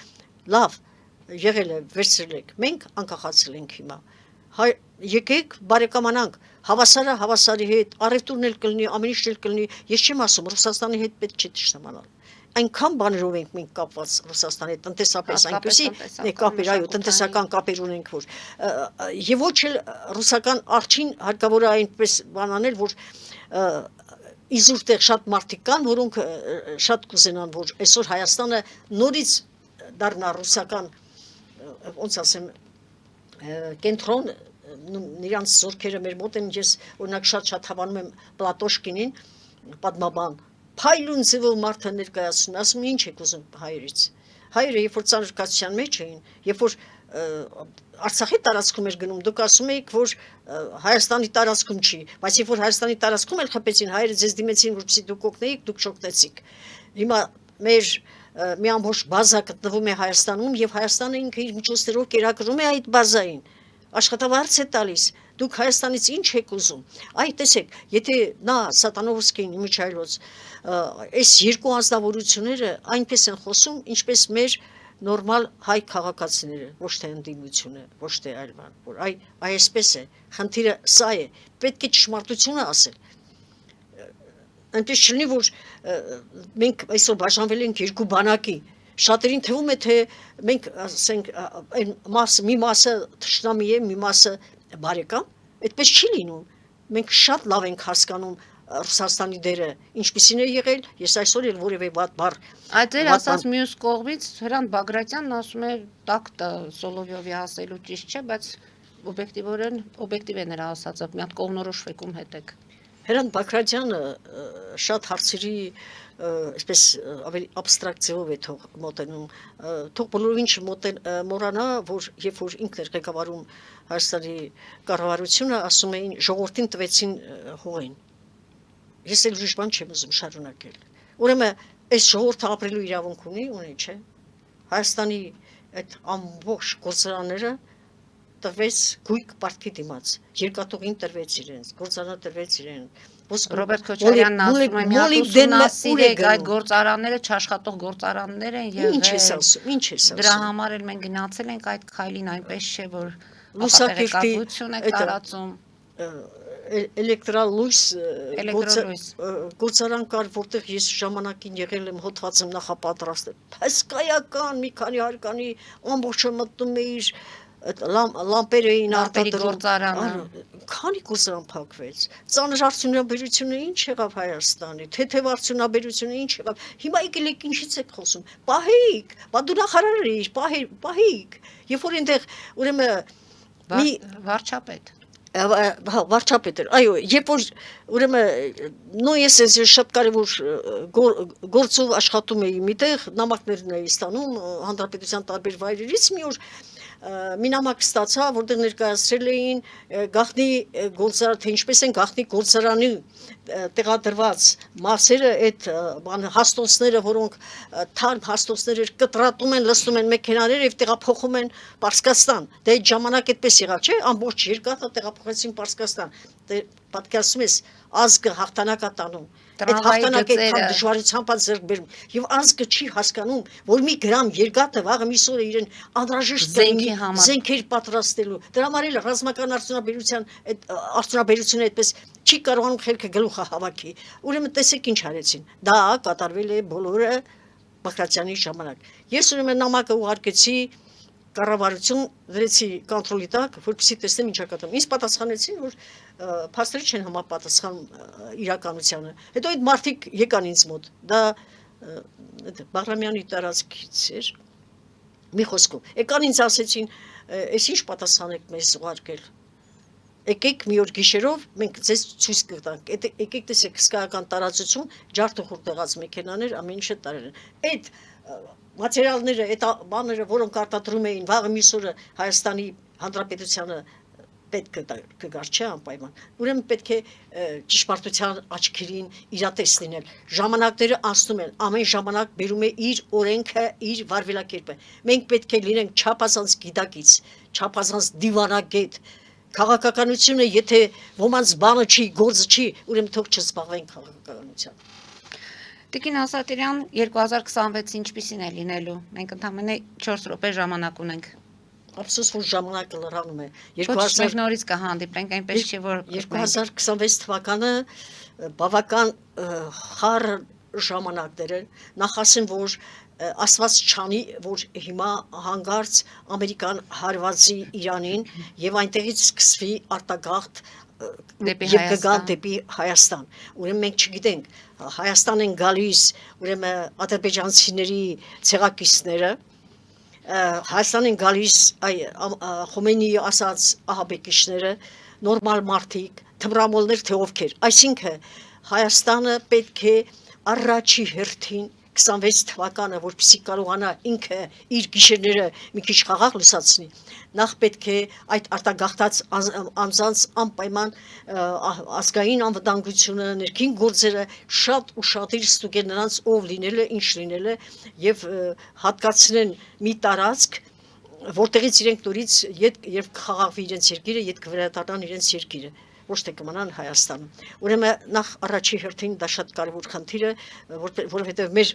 լավ, եղել է, վերցրել եք, մենք անկախացել ենք հիմա։ Եկեք բարեկամանանք, հավասարը հավասարի հետ, առևտուրն էլ կլինի, ամեն ինչ էլ կլինի, ես չեմ ասում Ռուսաստանի հետ պետք չէ ճշտամանալ։ Այնքան բաներով ենք մենք կապված Ռուսաստանի հետ, տնտեսապես այնպեսի կապեր, այո, տնտեսական կապեր ունենք, որ եւ ոչ էլ ռուսական արչին հարկավոր է այնպես բան անել, որ իզուր տեղ շատ մարդիկ կան, որոնք շատ կուզենան, որ այսօր Հայաստանը նորից դառնա ռուսական, ոնց ասեմ, կենտրոն, նրանց զորքերը մեր մոտ են, ես օրինակ շատ հավանում եմ Պլատոշկինին, պատմաբան, փայլուն ձևով մարդը ներկայացնում, ասում ինչ եք ուզում հայերից։ Հայերը երբ որ ծանր կացության մեջ էին, երբ որ Արցախի տարածքում էր գնում, դուք ասում եք, որ Հայաստանի տարածքում չի, բայց երբ որ Հայաստանի տարածքում էլ խփեցին, հայերը ձեզ դիմեցին, որպեսզի դուք օգնեիք, դուք չօգնեցիք։ Հիմա մեր մի ամբողջ բազա գտնվում է Հայաստանում եւ Հայաստանը ինքը իր միջոցներով կերակրում է այդ բազային։ Աշխատավարձ է տալիս։ Դուք Հայաստանից ինչ եք ուզում։ Այ տեսեք, եթե նա Սատանովսկին Միչայլոց այս երկու անձնավորությունները այնպես են խոսում, ինչպես մեր նորմալ հայ քաղաքացիները, ոչ թե ընդդիմությունը, ոչ թե այլ բան, որ այսպես է, խնդիրը սա է, պետք է ճշմարտությունը ասել։ Այնպես չլինի, որ մենք այսօր բաժանվել ենք երկու բանակի, շատերին թվում է, թե մենք ասենք մի մասը թշնամի է, մի մասը բարեկամ, այդպես չի լինում, մենք շատ լավ ենք հասկանում Ռուսաստանի դերը ինչպիսին է եղել, ես այսօր էլ որևէ վատ բառ Այդ ձեր ասած մյուս կողմից Հրանտ Բագրատյանն ասում է տակտը Սոլովյովի ասելու ճիշտ չէ, բայց օբյեկտիվ է նրա ասածը, մի հատ կողմնորոշվեք ում հետ եք։ Հրանտ Բագրատյանը շատ հարցերի այսպես ավելի աբստրակցիով է թող մոտենում, թող բոլորին չմոռանա, որ երբ որ ինքն էր ղեկավարում Հայաստանի կառավարությունը, ասում էին ժողովրդին տվեցին հողին։ Ես էլ ուրիշ բան չեմ ուզում շարունակել։ Ուրեմն այս ժողովուրդը ապրելու իրավունք ունի, չէ։ Հայաստանի այդ ամբողջ գործարանները տվեց գույք պարտքի դիմաց, երկաթուղին տրվեց իրենց, գործարանը տրվեց իրեն։ Ռոբերտ Քոչարյանն ասում է, մի հատ ուսումնասիրեք այդ գործարանները, չաշխատող գործարաններ են եղել։ Ինչ ես ասում։ Դրա համար էլ մենք գնացել ենք այդ քայլին, այնպես չէ, որ լուսակերտի է տարածում։ Էլեկտրալույս գործարան կար, որտեղ ես ժամանակին եղել եմ, հոդված եմ նախապատրաստել, հսկայական մի քանի հարկանի ամբողջը մտնում էիր, լամպեր էին արտադրում, քանի գործարան փակվեց, ծանր արդյունաբերությունը ինչ եղավ Հայաստանի, թեթև արդյունաբերությունը ինչ եղավ, հիմա եկել եք ինչից եք խոսում, պահեիք, բա դու նախարար էիր, պահեիք, երբ որ այնտեղ ուրեմն վարչապետ վարչապետ էր, այո, երբ որ ուրեմն ես շատ կարևոր գործով աշխատում էի միտեղ, նամակներն էի ստանում հանրապետության տարբեր վայրերից, մի օր մի նամակ ստացա, որտեղ ներկայացրել էին գաղտնի գործարան, թե ինչպես են գաղտնի գործարանի տեղադրված մասերը, այդ հաստոցները, որոնք թարմ հաստոցներ կտրատում են, լցնում են մեքենաներ եւ տեղափոխում են Պարսկաստան։ Դե այդ ժամանակ այդպես եղավ, չէ՞, ամբողջ երկաթը տեղափոխեցին Պարսկաստան։ Դե պատկերացնում ես, ազգը հաղթանակ է տանում։ Այդ հաղթանակը այդքան դժվարությամբ է ձեռք բերում։ Եւ ազգը չի հասկանում, որ մի գրամ երկաթը վաղը միսօրը իրեն անհրաժեշտ զենքեր պատրաստելու։ Դրա համար էլ ռազմական արդյունաբերությունը այդպես չի կարողանում խելքը գլուխը հավաքի։ Ուրեմն տեսեք ինչ արեցին։ Դա կատարվել է բոլորը Բագրատյանի ժամանակ։ Ես ուրեմն նամակը ուղարկեցի կառավարություն, դրեցի կոնտրոլի տակ, որպեսզի տեսնեմ ինչ կատարվում։ Ինձ պատասխանեցին, որ փաստերը չեն համապատասխանում իրականությանը։ Հետո այդ մարդիկ եկան ինձ մոտ։ Դա Բաղրամյանի տարածքից էր։ Մի խոսքով։ Եկան ինձ ասեցին, «Էս ինչ պատասխան եք մեզ ուղարկել։ Եկեք մի օր գիշերով մենք ձեզ ցույց կտանք։ Եկեք տեսեք հսկայական տարածություն, ջարդուխուր տեղած մեքենաներ, ամեն ինչը տարել են։ Այդ մատերիալները, այդ բաները, որոնք արտադրում էին վաղը միսօրը Հայաստանի Հանրապետությանը պետք կգար, չէ՞ անպայման։ Ուրեմն պետք է ճշմարտության աչքերին իրատես լինել։ Ժամանակները անցնում են, ամեն ժամանակ բերում է իր օրենքը, իր վարվելակերպը։ Մենք պետք է լինենք չափազանց գիտակից, չափազանց դիվանագետ։ Քաղաքականությունը, եթե ոմանց բանը չի, գործը չի, ուրեմն թող չզբաղվեն քաղաքականությամբ։ Տիկին Ասատիրյան, 2026 ինչպիսին է լինելու։ Մենք ընդամենը 4 րոպե ժամանակ ունենք։ Ափսոս, որ ժամանակը լրանում է։ Ոչ նորից կհանդիպենք, այնպես չէ, որ 2026 թվականը բավական խառը ժամանակներ են։ Նախ ասեմ, որ Աստված չանի, որ հիմա հանգարց Ամերիկան հարվածի Իրանին եւ այնտեղից սկսվի արտագաղթ եւ կգան դեպի Հայաստան։ Ուրեմն մենք չգիտենք, Հայաստան են գալիս, ուրեմն ադրբեջանցիների ցեղակիցները, Հայաստան են գալիս Խոմեյնիի ասած ահաբեկիչները, նորմալ մարդիկ, թմրամոլներ, թե ովքեր։ Այսինքն Հայաստանը պետք է առաջի հերթին 26 թվականը, որպեսզի կարողանա ինքը իր գիշերները մի քիչ խաղաղ լուսացնի, նախ պետք է այդ արտագաղթած անձանց անպայման ազգային անվտանգությունը, ներքին գործերը շատ ուշադիր ստուգեն նրանց ով լինել է, ինչ լինել է եւ հատկացնեն մի տարածք, որտեղից իրենք նորից երբ խաղաղվի իրենց երկիրը, յետ կվերադառնան իրենց երկիրը, ոչ թե կմնան Հայաստանում։ Ուրեմն նախ առաջի հերթին դա շատ կարևոր խնդիր է, որովհետև մեր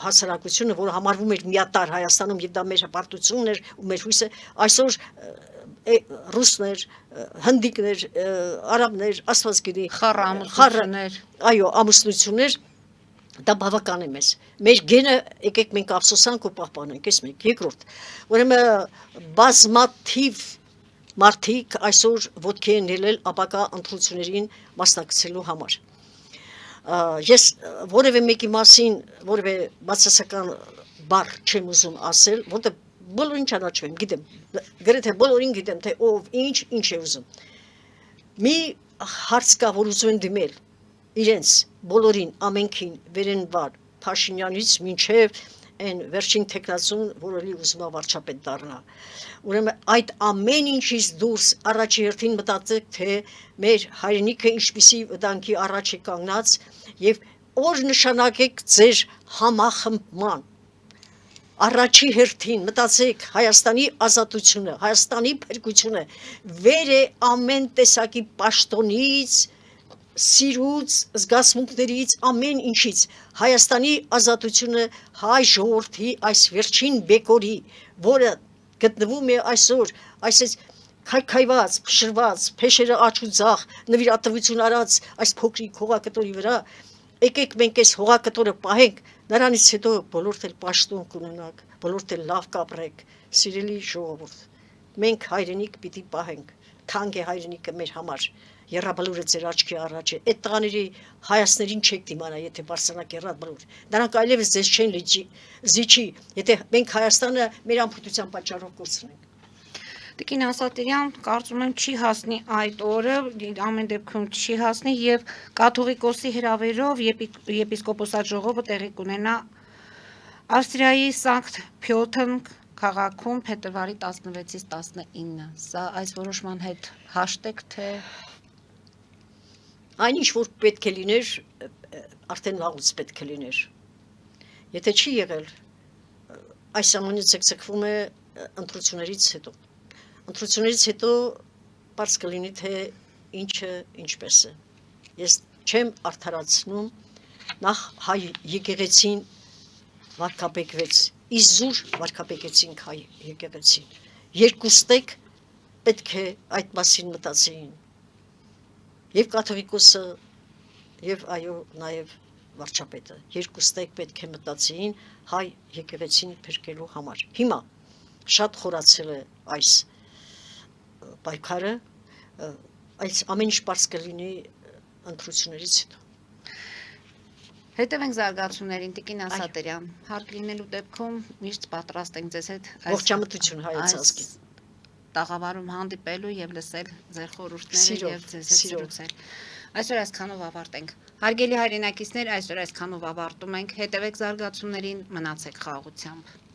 հասարակությունը, որը համարվում էր միատար Հայաստանում, եւ դա մեր հպարտությունն էր ու մեր հույսը, այսօր ռուսներ, հնդիկներ, արաբներ, աստված գիտի, Խառամուսություններ, այո, ամուսնություններ, դա բավական է մեզ։ Մեր գենը եկեք մենք ափսոսանք ու պահպանենք, այս մեկ, երկրորդ։ Ուրեմն բազմաթիվ մարդիկ այսօր ոտքի են ելել ապակա ընտրություններին մասնակցելու համար։ Ես որևէ մեկի մասին որևէ բացասական բառ չեմ ուզում ասել, որտեղ բոլորին ճանաչում եմ, գիտեմ, գրեթե բոլորին գիտեմ, թե ով ինչ է ուզում։ Մի հարց կա, որ ուզում են դիմել իրենց բոլորին ամենքին վերենվար Փաշինյանից մինչև այն վերջին տեխնացուն, որը ուզում է վարչապետ դառնա։ Ուրեմն այդ ամեն ինչից դուրս առաջի հերթին մտածեք, թե մեր հայրենիքը ինչպիսի վտանգի առաջ է կանգնած եւ օր նշանակեք ձեր համախմբման։ Առաջի հերթին մտածեք Հայաստանի ազատությունը, Հայաստանի փրկությունը վեր է ամեն տեսակի պաշտոնից, սիրուց, զգացմունքներից, ամեն ինչից։ Հայաստանի ազատությունը հայ ժողովրդի այս վերջին բեկորի, որը գտնվում է այսօր, այսպես քայքայված, փշրված, փեշերը աչու ձախ, նվիրատվություն արած այս փոքրիկ հողակտորի վրա, եկեք մենք այս հողակտորը պահենք, նրանից հետո բոլորդ էլ պաշտոն կունենաք, բոլորդ էլ լավ կապրեք, սիրելի ժողովուրդ, մենք հայրենիք պիտի պահենք, թանկ է հայրենիքը մեր համար, Եռաբլուրը ձեր աչքի առաջ է, այդ տղաների հայացներին չեք դիմանա, եթե բարձրանաք եռաբլուր, նրանք այլևս ձեզ չեն զիջի, եթե մենք Հայաստանը մեր անփութության պատճառով կորցնենք։ Տիկին Ասատիրյան, կարծում եմ չի հասնի այդ օրը, ամեն դեպքում չի հասնի եւ կաթողիկոսի հրավերով եպիսկոպոսատ ժողովը տեղի կունենա Ավստրիայի Սանկտ Փյոթեն քաղաքում փետրվարի 16-ից 19։ Սա այս որոշման հետ հաշտեք, թե այն ինչ որ պետք է լիներ, արդեն վաղուց պետք է լիներ։ Եթե չի եղել, այս ամենը ձգձգվում է ընտրություններից հետո։ Ընտրություններից հետո բարձ կլինի, թե ինչը ինչպես է։ Ես չեմ արդարացնում, նախ հայ եկեղեցին վարկաբեկվեց, իզուր վարկաբեկեցինք հայ եկեղեցին։ Երկուստեք պետք է այդ մասին մտածեին։ Եվ կաթողիկոսը, եւ այո, նաեւ վարչապետը, երկուստեք պետք է մտածեին հայ եկեղեցին փրկելու համար։ Հիմա շատ խորացել է այս պայքարը, այս ամեն ինչ բարձ կլինի ընտրություններից հետո։ հետևենք զարգացումներին, Տիկին Ասատիրյան, հարկ լինելու դեպքում միշտ պատրաստ ենք ձեզ հետ Ողջամտություն հայոց ազգին։ Տաղավարում հանդիպելու եւ լսել ձեր խորհուրդները եւ ձեզ հետ զրուցել։ Այսօր այսքանով ավարտենք։ Հարգելի հայրենակիցներ, այսօր այսքանով ավարտում ենք։ Հետևեք զարգացումներին, մնացեք խաղաղությամբ։